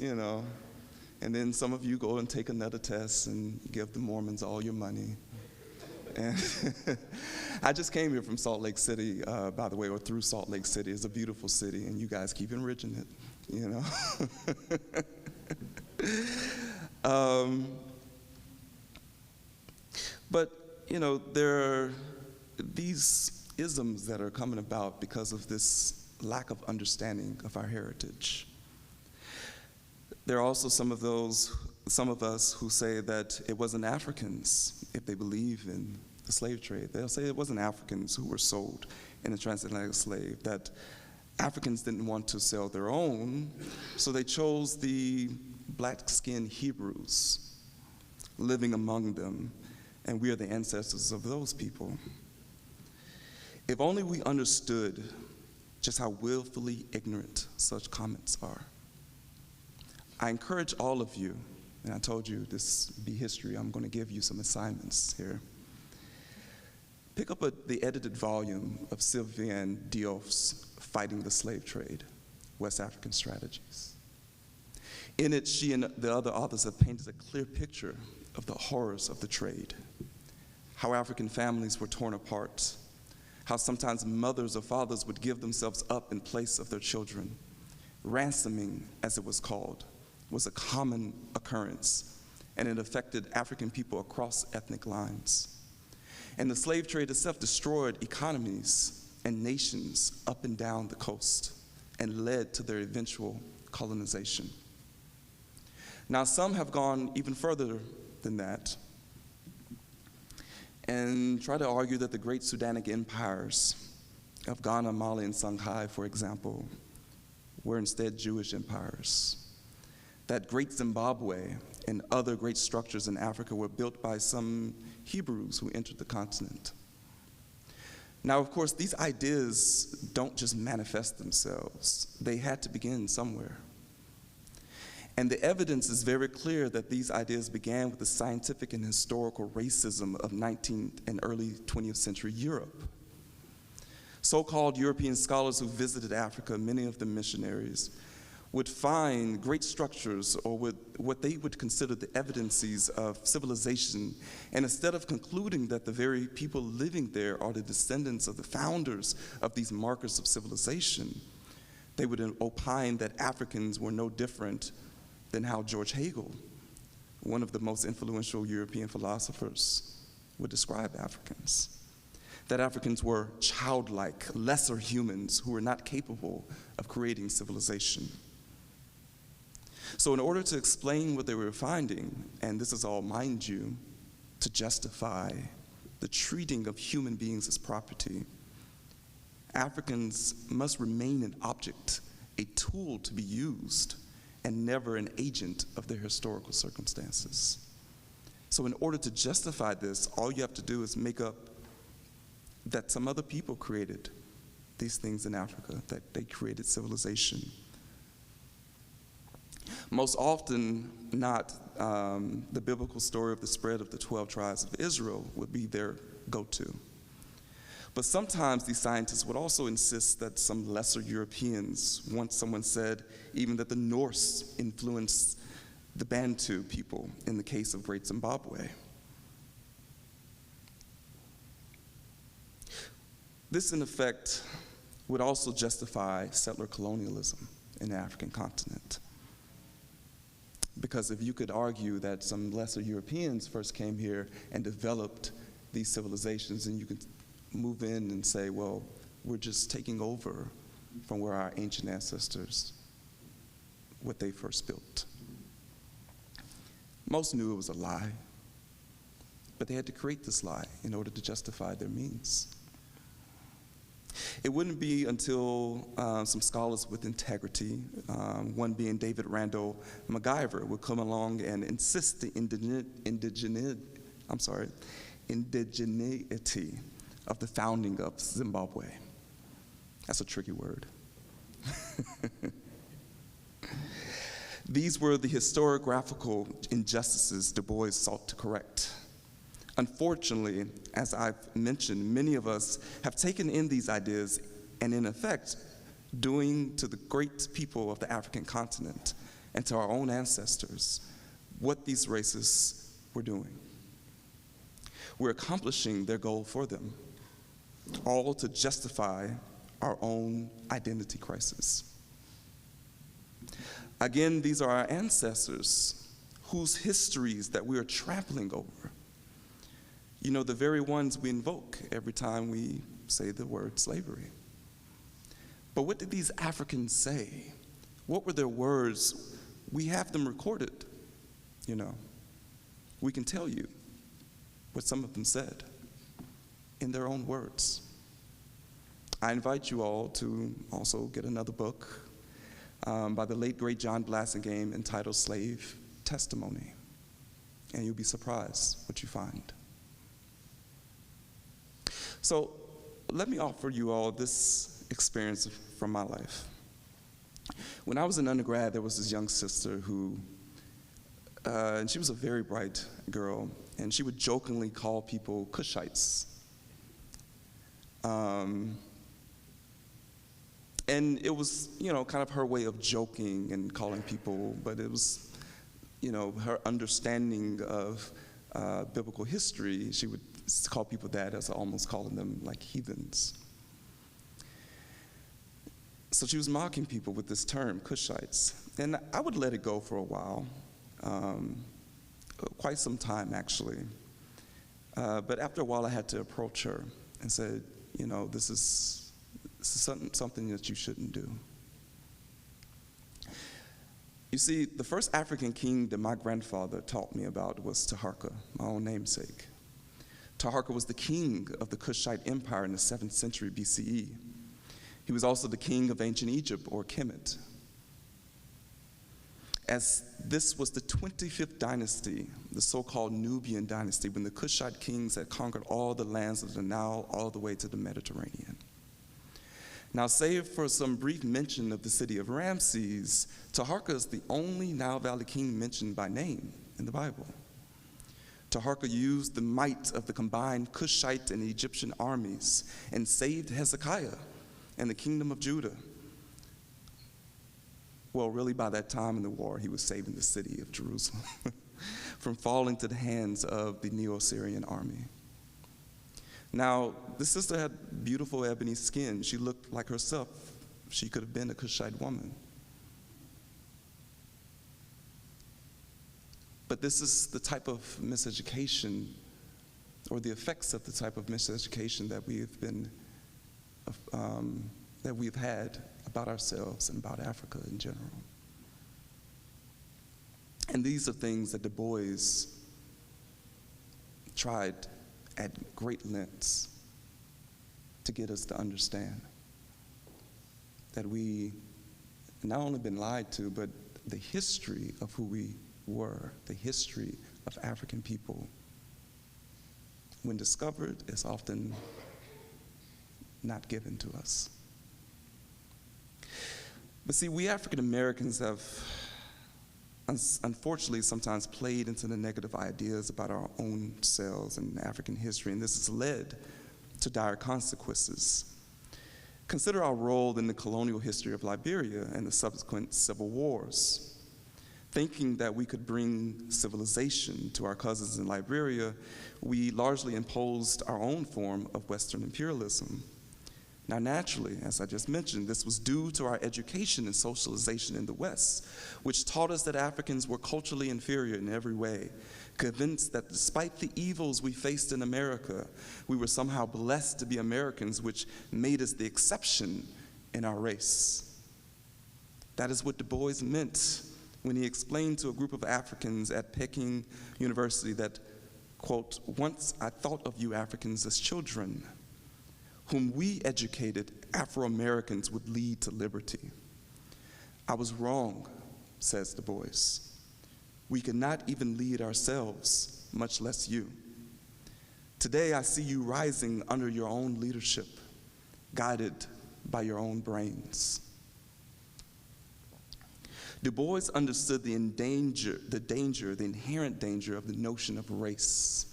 R: And then some of you go and take another test and give the Mormons all your money. And I just came here from Salt Lake City, by the way, or through Salt Lake City. It's a beautiful city, and you guys keep enriching it, But, there are these isms that are coming about because of this lack of understanding of our heritage. There are also some of us who say that it wasn't Africans, if they believe in the slave trade. They'll say it wasn't Africans who were sold in a transatlantic slave, that Africans didn't want to sell their own, so they chose the black-skinned Hebrews living among them, and we are the ancestors of those people. If only we understood just how willfully ignorant such comments are. I encourage all of you, and I told you this would be history, I'm going to give you some assignments here. Pick up the edited volume of Sylviane Diouf's Fighting the Slave Trade, West African Strategies. In it, she and the other authors have painted a clear picture of the horrors of the trade, how African families were torn apart, how sometimes mothers or fathers would give themselves up in place of their children. Ransoming, as it was called, was a common occurrence, and it affected African people across ethnic lines. And the slave trade itself destroyed economies and nations up and down the coast and led to their eventual colonization. Now, some have gone even further than that and try to argue that the great Sudanic empires of Ghana, Mali, and Songhai, for example, were instead Jewish empires. That great Zimbabwe and other great structures in Africa were built by some Hebrews who entered the continent. Now, of course, these ideas don't just manifest themselves. They had to begin somewhere. And the evidence is very clear that these ideas began with the scientific and historical racism of 19th and early 20th century Europe. So-called European scholars who visited Africa, many of them missionaries, would find great structures or what they would consider the evidences of civilization, and instead of concluding that the very people living there are the descendants of the founders of these markers of civilization, they would opine that Africans were no different than how George Hegel, one of the most influential European philosophers, would describe Africans. That Africans were childlike, lesser humans who were not capable of creating civilization. So in order to explain what they were finding, and this is all, mind you, to justify the treating of human beings as property, Africans must remain an object, a tool to be used, and never an agent of their historical circumstances. So in order to justify this, all you have to do is make up that some other people created these things in Africa, that they created civilization. Most often not, the biblical story of the spread of the 12 tribes of Israel would be their go-to. But sometimes these scientists would also insist that some lesser Europeans, once someone said even that the Norse influenced the Bantu people in the case of Great Zimbabwe. This, in effect, would also justify settler colonialism in the African continent. Because if you could argue that some lesser Europeans first came here and developed these civilizations, then you could move in and say, well, we're just taking over from where our ancient ancestors, what they first built. Most knew it was a lie, but they had to create this lie in order to justify their means. It wouldn't be until some scholars with integrity, one being David Randall MacGyver, would come along and insist the indigeneity of the founding of Zimbabwe. That's a tricky word. These were the historiographical injustices Du Bois sought to correct. Unfortunately, as I've mentioned, many of us have taken in these ideas and, in effect, doing to the great people of the African continent and to our own ancestors what these races were doing. We're accomplishing their goal for them, all to justify our own identity crisis. Again, these are our ancestors whose histories that we are trampling over. You know, the very ones we invoke every time we say the word slavery. But what did these Africans say? What were their words? We have them recorded, you know. We can tell you what some of them said in their own words. I invite you all to also get another book by the late, great John Blassingame entitled Slave Testimony, and you'll be surprised what you find. So let me offer you all this experience from my life. When I was an undergrad, there was this young sister who, and she was a very bright girl, and she would jokingly call people Cushites. And it was, you know, kind of her way of joking and calling people, but it was, you know, her understanding of biblical history. She would call people that as almost calling them like heathens. So she was mocking people with this term, Cushites. And I would let it go for a while, quite some time actually. But after a while I had to approach her and said, you know, this is something that you shouldn't do. You see, the first African king that my grandfather taught me about was Taharka, my own namesake. Taharka was the king of the Kushite Empire in the 7th century BCE. He was also the king of ancient Egypt, or Kemet. As this was the 25th dynasty, the so-called Nubian dynasty, when the Kushite kings had conquered all the lands of the Nile all the way to the Mediterranean. Now, save for some brief mention of the city of Ramses, Taharka is the only Nile Valley king mentioned by name in the Bible. Taharka used the might of the combined Kushite and Egyptian armies and saved Hezekiah and the kingdom of Judah. Well, really, by that time in the war, he was saving the city of Jerusalem from falling to the hands of the Neo-Assyrian army. Now, the sister had beautiful ebony skin. She looked like herself. She could have been a Kushite woman. But this is the type of miseducation, or the effects of the type of miseducation that we've had about ourselves and about Africa in general. And these are things that Du Bois tried at great lengths to get us to understand that we not only been lied to, but the history of who we were, the history of African people, when discovered, is often not given to us. But see, we African Americans have unfortunately sometimes played into the negative ideas about our own selves and African history, and this has led to dire consequences. Consider our role in the colonial history of Liberia and the subsequent civil wars. Thinking that we could bring civilization to our cousins in Liberia, we largely imposed our own form of Western imperialism. Now, naturally, as I just mentioned, this was due to our education and socialization in the West, which taught us that Africans were culturally inferior in every way, convinced that despite the evils we faced in America, we were somehow blessed to be Americans, which made us the exception in our race. That is what Du Bois meant when he explained to a group of Africans at Peking University that, quote, "Once I thought of you Africans as children, whom we educated Afro-Americans would lead to liberty. I was wrong," says Du Bois. "We could not even lead ourselves, much less you. Today I see you rising under your own leadership, guided by your own brains." Du Bois understood the inherent danger of the notion of race,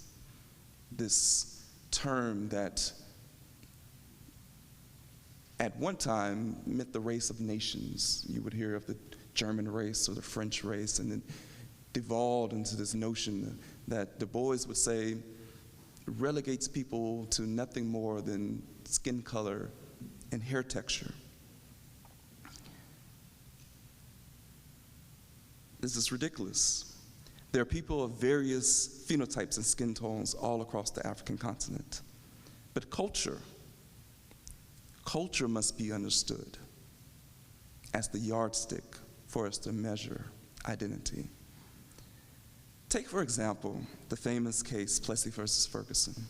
R: this term that at one time meant the race of nations. You would hear of the German race or the French race, and then devolved into this notion that Du Bois would say relegates people to nothing more than skin color and hair texture. This is ridiculous. There are people of various phenotypes and skin tones all across the African continent. But culture must be understood as the yardstick for us to measure identity. Take, for example, the famous case Plessy versus Ferguson,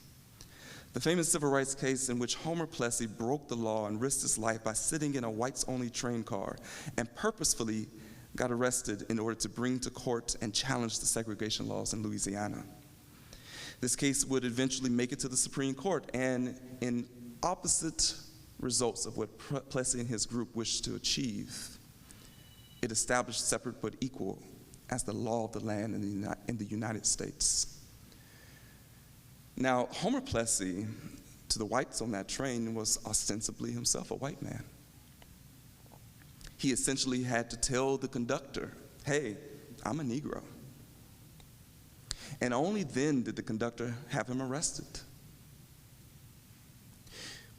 R: the famous civil rights case in which Homer Plessy broke the law and risked his life by sitting in a whites-only train car and purposefully got arrested in order to bring to court and challenge the segregation laws in Louisiana. This case would eventually make it to the Supreme Court, and in opposite results of what Plessy and his group wished to achieve, it established separate but equal as the law of the land in the United States. Now, Homer Plessy, to the whites on that train, was ostensibly himself a white man. He essentially had to tell the conductor, "Hey, I'm a Negro." And only then did the conductor have him arrested.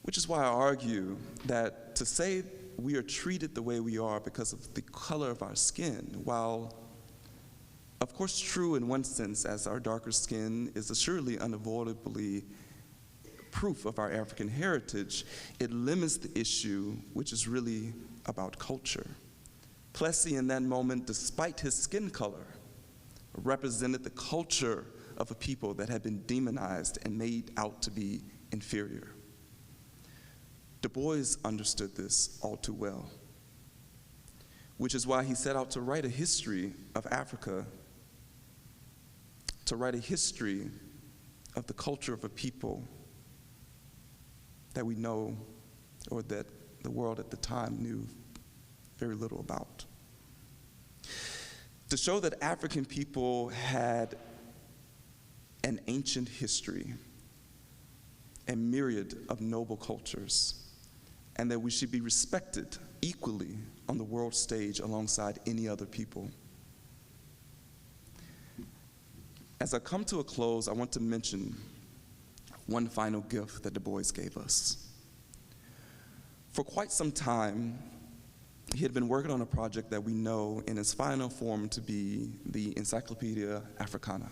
R: Which is why I argue that to say we are treated the way we are because of the color of our skin, while of course true in one sense, as our darker skin is assuredly unavoidably proof of our African heritage, it limits the issue, which is really about culture. Plessy in that moment, despite his skin color, represented the culture of a people that had been demonized and made out to be inferior. Du Bois understood this all too well, which is why he set out to write a history of Africa, to write a history of the culture of a people that we know, or that the world at the time knew very little about. To show that African people had an ancient history, a myriad of noble cultures, and that we should be respected equally on the world stage alongside any other people. As I come to a close, I want to mention one final gift that Du Bois gave us. For quite some time, he had been working on a project that we know in its final form to be the Encyclopedia Africana.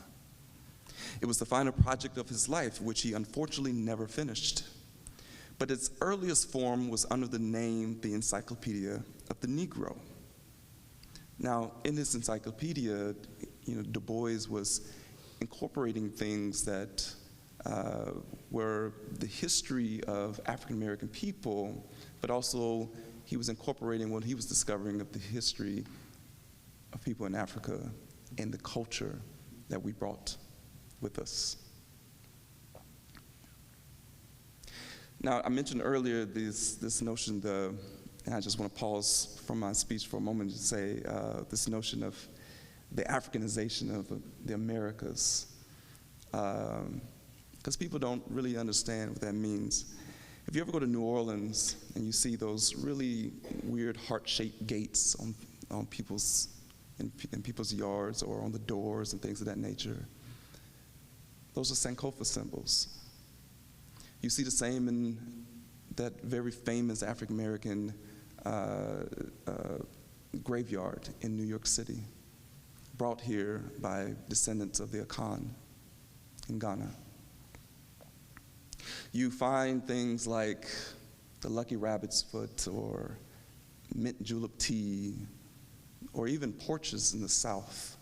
R: It was the final project of his life, which he unfortunately never finished. But its earliest form was under the name the Encyclopedia of the Negro. Now, in this encyclopedia, Du Bois was incorporating things that were the history of African American people, but also he was incorporating what he was discovering of the history of people in Africa and the culture that we brought with us. Now, I mentioned earlier this notion, and I just want to pause from my speech for a moment to say this notion of the Africanization of the Americas, because people don't really understand what that means. If you ever go to New Orleans and you see those really weird heart-shaped gates on people's in people's yards or on the doors and things of that nature, those are Sankofa symbols. You see the same in that very famous African-American graveyard in New York City, brought here by descendants of the Akan in Ghana. You find things like the lucky rabbit's foot or mint julep tea, or even porches in the South.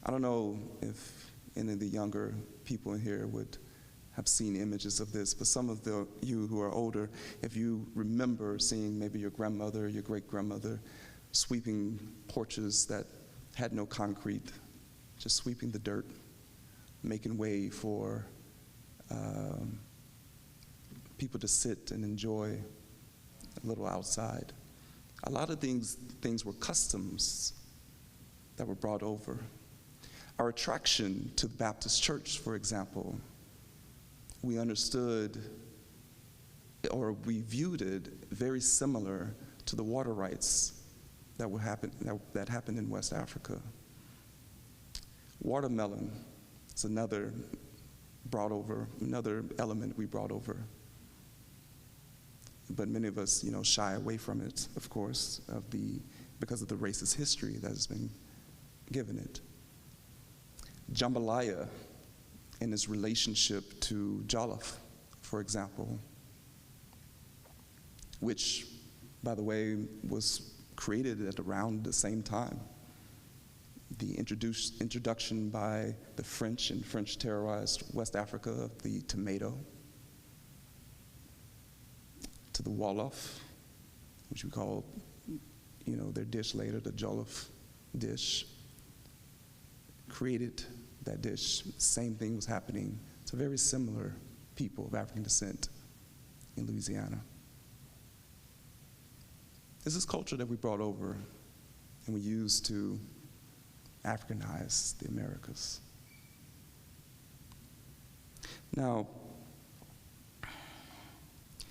R: I don't know if any of the younger people in here would have seen images of this, but some of you who are older, if you remember seeing maybe your grandmother, your great-grandmother sweeping porches that had no concrete, just sweeping the dirt, making way for people to sit and enjoy a little outside. A lot of things were customs that were brought over. Our attraction to the Baptist church, for example, we understood, or we viewed it very similar to the water rights that happened in West Africa. Watermelon is another element we brought over. But many of us, shy away from it, of course, because of the racist history that has been given it. Jambalaya and its relationship to jollof, for example, which, by the way, was created at around the same time. The introduction by the French and French terrorized West Africa of the tomato, to the wolof, which we call, their dish later, the jollof dish, created that dish. Same thing was happening to very similar people of African descent in Louisiana. This is culture that we brought over and we used to Africanize the Americas. Now,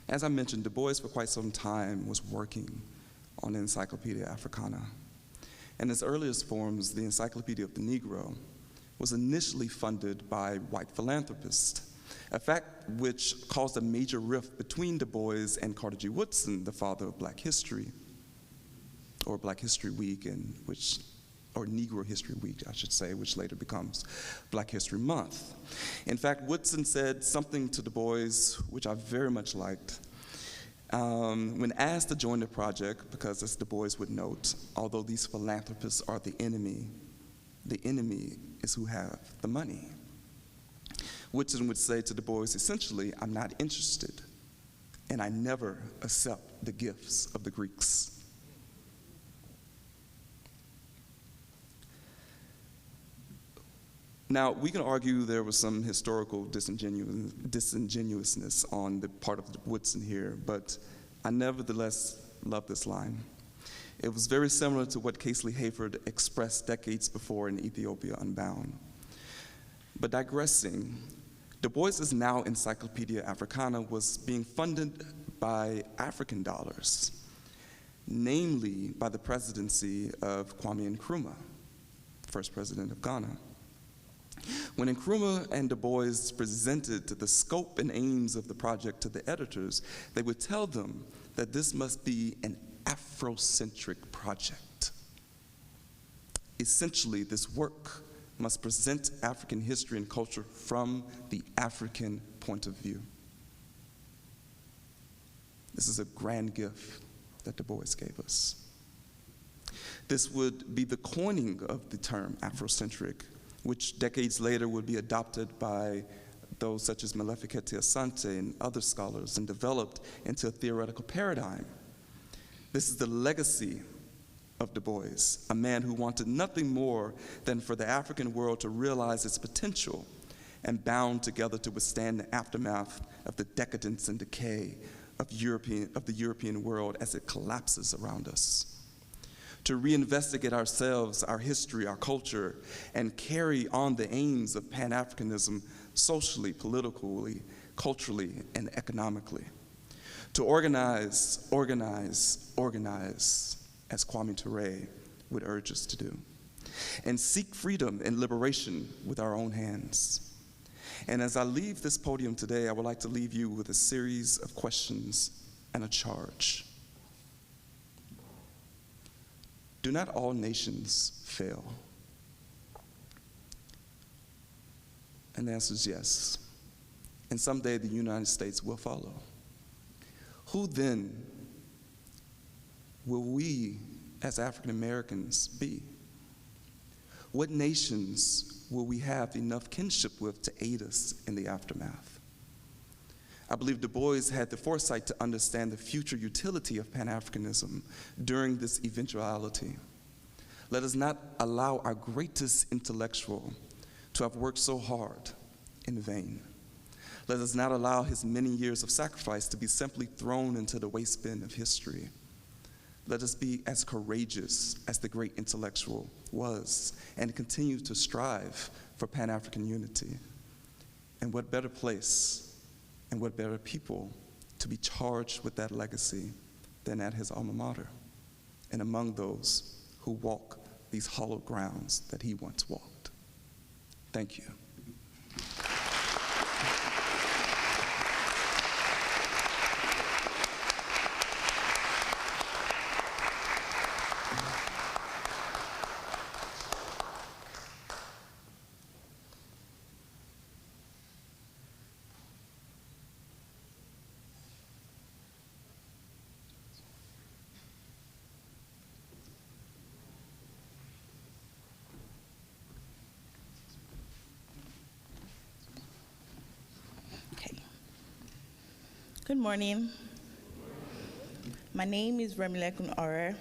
R: as I mentioned, Du Bois for quite some time was working on the Encyclopedia Africana. In its earliest forms, the Encyclopedia of the Negro was initially funded by white philanthropists, a fact which caused a major rift between Du Bois and Carter G. Woodson, the father of Black History, or Black History Week, or Negro History Week, I should say, which later becomes Black History Month. In fact, Woodson said something to Du Bois, which I very much liked. When asked to join the project, because as Du Bois would note, although these philanthropists are the enemy is who have the money. Woodson would say to Du Bois, essentially, I'm not interested, and I never accept the gifts of the Greeks. Now, we can argue there was some historical disingenuousness on the part of Woodson here, but I nevertheless love this line. It was very similar to what Casely Hayford expressed decades before in Ethiopia Unbound. But digressing, Du Bois's now Encyclopedia Africana was being funded by African dollars, namely by the presidency of Kwame Nkrumah, first president of Ghana. When Nkrumah and Du Bois presented the scope and aims of the project to the editors, they would tell them that this must be an Afrocentric project. Essentially, this work must present African history and culture from the African point of view. This is a grand gift that Du Bois gave us. This would be the coining of the term Afrocentric, which decades later would be adopted by those such as Malefikete Asante and other scholars and developed into a theoretical paradigm. This is the legacy of Du Bois, a man who wanted nothing more than for the African world to realize its potential and bound together to withstand the aftermath of the decadence and decay of the European world as it collapses around us. to reinvestigate ourselves, our history, our culture, and carry on the aims of Pan-Africanism socially, politically, culturally, and economically. To organize, organize, organize, as Kwame Ture would urge us to do, and seek freedom and liberation with our own hands. And as I leave this podium today, I would like to leave you with a series of questions and a charge. Do not all nations fail? And the answer is yes. And someday the United States will follow. Who then will we as African Americans be? What nations will we have enough kinship with to aid us in the aftermath? I believe Du Bois had the foresight to understand the future utility of Pan-Africanism during this eventuality. Let us not allow our greatest intellectual to have worked so hard in vain. Let us not allow his many years of sacrifice to be simply thrown into the waste bin of history. Let us be as courageous as the great intellectual was and continue to strive for Pan-African unity. And what better place and what better people to be charged with that legacy than at his alma mater and among those who walk these hallowed grounds that he once walked. Thank you.
S: Good morning. My name is Remilekun Ore.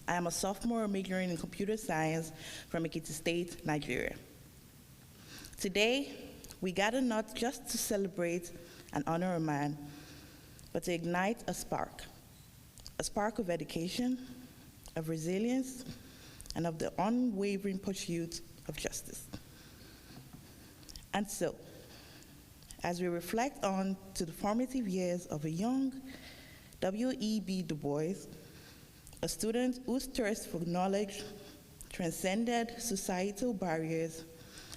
S: I am a sophomore majoring in computer science from Ekiti State, Nigeria. Today, we gather not just to celebrate and honor a man, but to ignite a spark of education, of resilience, and of the unwavering pursuit of justice. And so, as we reflect on to the formative years of a young W.E.B. Du Bois, a student whose thirst for knowledge transcended societal barriers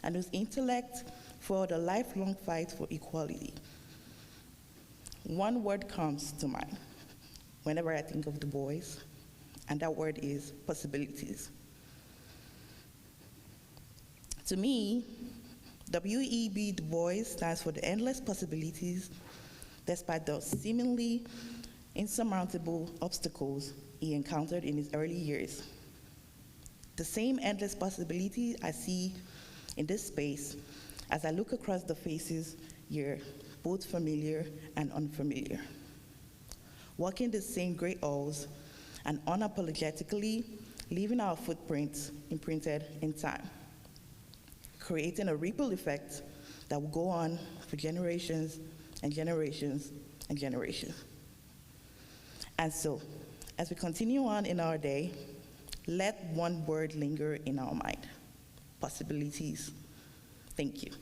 S: and whose intellect fought a lifelong fight for equality. One word comes to mind whenever I think of Du Bois, and that word is possibilities. To me, W.E.B. Du Bois stands for the endless possibilities despite the seemingly insurmountable obstacles he encountered in his early years. The same endless possibility I see in this space as I look across the faces here, both familiar and unfamiliar. Walking the same great halls and unapologetically leaving our footprints imprinted in time, creating a ripple effect that will go on for generations and generations and generations. And so, as we continue on in our day, let one word linger in our mind: possibilities. Thank you.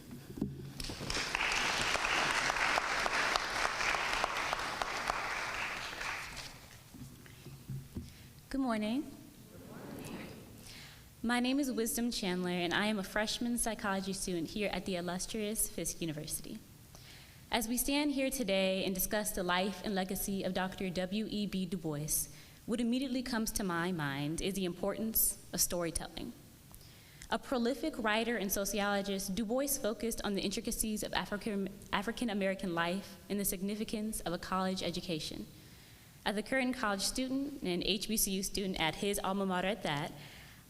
T: Good morning. My name is Wisdom Chandler, and I am a freshman psychology student here at the illustrious Fisk University. As we stand here today and discuss the life and legacy of Dr. W.E.B. Du Bois, what immediately comes to my mind is the importance of storytelling. A prolific writer and sociologist, Du Bois focused on the intricacies of African American life and the significance of a college education. As a current college student and an HBCU student at his alma mater at that,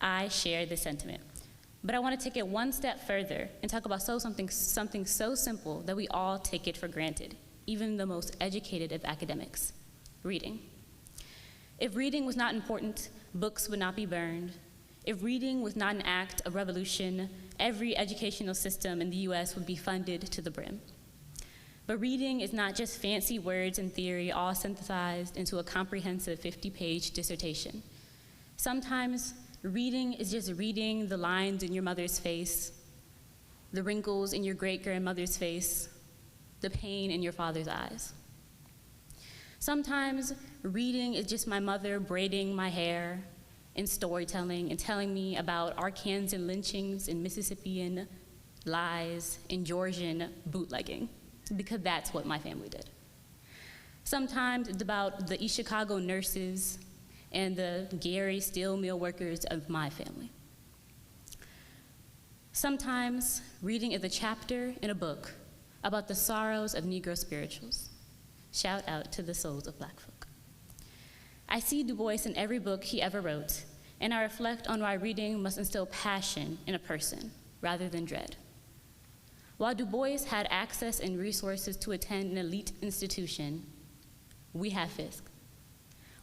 T: I share this sentiment. But I want to take it one step further and talk about something so simple that we all take it for granted, even the most educated of academics: reading. If reading was not important, books would not be burned. If reading was not an act of revolution, every educational system in the US would be funded to the brim. But reading is not just fancy words and theory all synthesized into a comprehensive 50-page dissertation. Sometimes reading is just reading the lines in your mother's face, the wrinkles in your great-grandmother's face, the pain in your father's eyes. Sometimes reading is just my mother braiding my hair and storytelling and telling me about Arkansan lynchings and Mississippian lies and Georgian bootlegging, because that's what my family did. Sometimes it's about the East Chicago nurses and the Gary steel mill workers of my family. Sometimes reading is a chapter in a book about the sorrows of Negro spirituals. Shout out to the souls of Black folk. I see Du Bois in every book he ever wrote, and I reflect on why reading must instill passion in a person rather than dread. While Du Bois had access and resources to attend an elite institution, we have Fisk.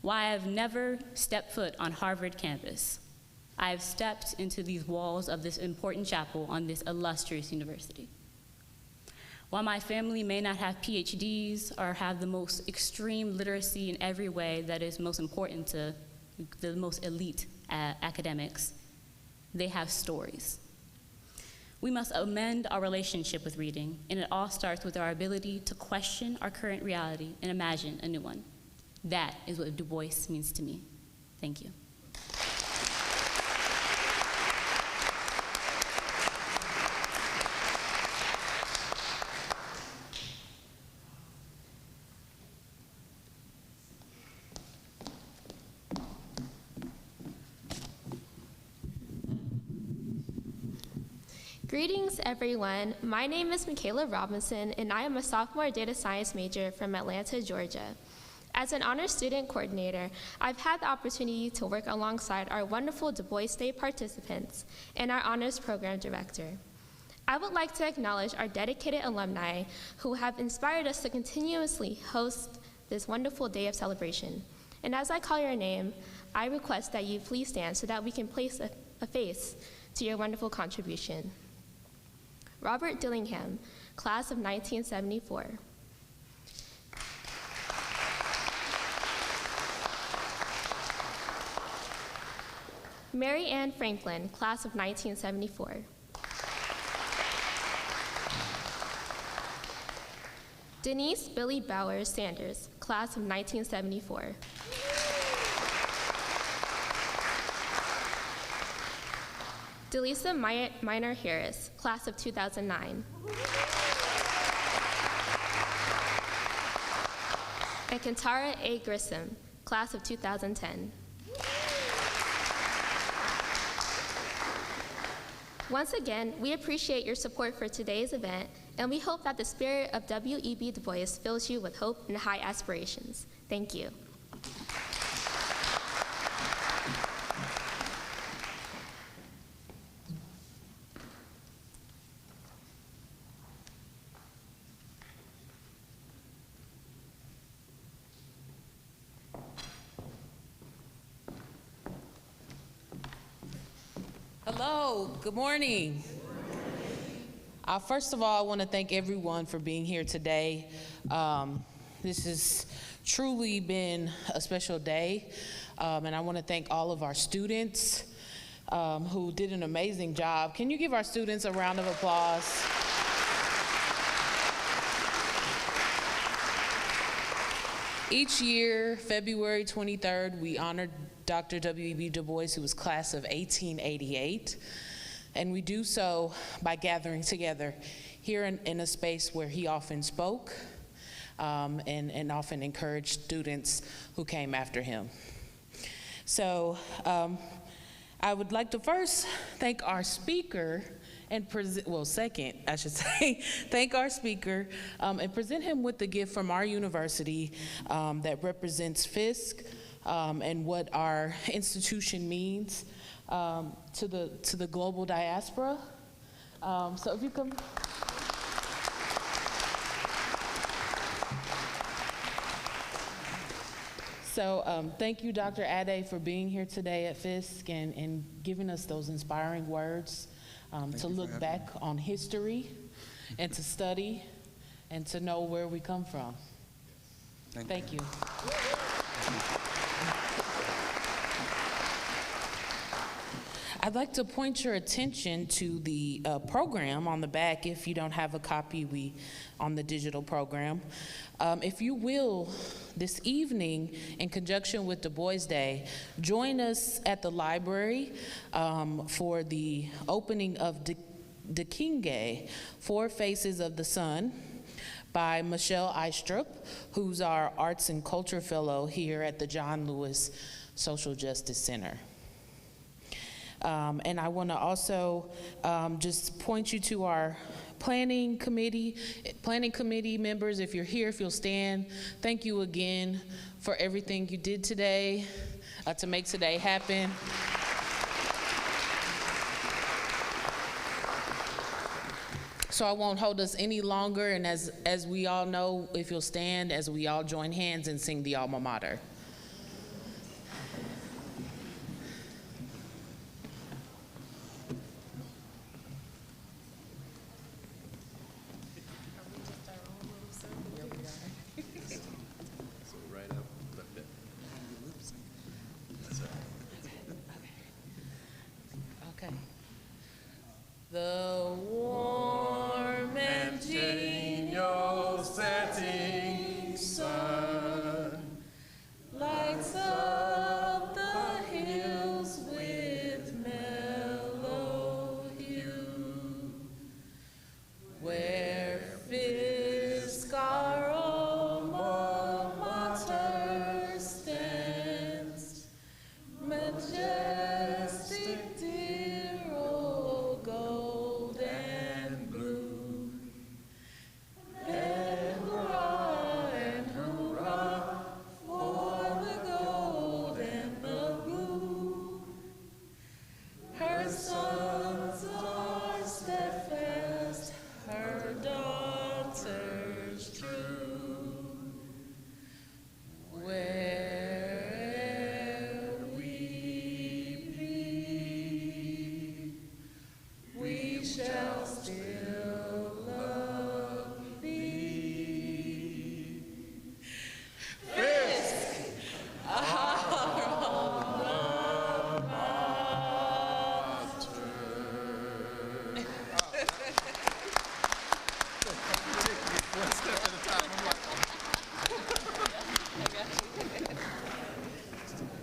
T: While I have never stepped foot on Harvard campus, I have stepped into these walls of this important chapel on this illustrious university. While my family may not have PhDs or have the most extreme literacy in every way that is most important to the most elite academics, they have stories. We must amend our relationship with reading, and it all starts with our ability to question our current reality and imagine a new one. That is what Du Bois means to me. Thank you.
U: Greetings, everyone. My name is Michaela Robinson, and I am a sophomore data science major from Atlanta, Georgia. As an honors student coordinator, I've had the opportunity to work alongside our wonderful Du Bois Day participants and our honors program director. I would like to acknowledge our dedicated alumni who have inspired us to continuously host this wonderful day of celebration. And as I call your name, I request that you please stand so that we can place a face to your wonderful contribution. Robert Dillingham, class of 1974. Mary Ann Franklin, class of 1974. Denise Billy Bowers Sanders, class of 1974. Delisa Minor Harris, class of 2009. And Kantara A. Grissom, class of 2010. Once again, we appreciate your support for today's event, and we hope that the spirit of W.E.B. Du Bois fills you with hope and high aspirations. Thank you.
Q: Hello, good morning. First of all, I want to thank everyone for being here today. This has truly been a special day, and I want to thank all of our students who did an amazing job. Can you give our students a round of applause? Each year, February 23rd, we honored Dr. W.E.B. Du Bois, who was class of 1888, and we do so by gathering together here in a space where he often spoke and often encouraged students who came after him. So I would like to first thank our speaker and second, I should say, thank our speaker and present him with the gift from our university that represents Fisk and what our institution means to the global diaspora. So if you come. So thank you, Dr. Ade, for being here today at Fisk and giving us those inspiring words to look back on history and to study and to know where we come from. Thank you.
C: I'd like to point your attention to the program on the back. If you don't have a copy, on the digital program. If you will, this evening, in conjunction with DuBois Day, join us at the library for the opening of De Kinge, Four Faces of the Sun, by Michelle Eistrup, who's our Arts and Culture Fellow here at the John Lewis Social Justice Center. And I want to also just point you to our planning committee members. If you're here, if you'll stand, thank you again for everything you did today to make today happen. So I won't hold us any longer, and as we all know, if you'll stand, as we all join hands and sing the alma mater. The warm and genial setting sun lights up the hills with mellow hue, where Fisk, our alma mater, stands majestic, dear old gold and blue. And hurrah for the gold and the blue. Her sons are steadfast, her daughters true. Where'er we be, we shall still love thee. Fisk, our alma mater.
F: One step at a time.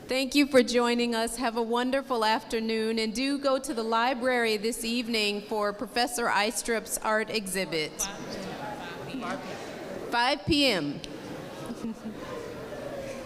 B: Thank you for joining us. Have a wonderful afternoon, and do go to the library this evening for Professor Eistrup's art exhibit. 5 p.m.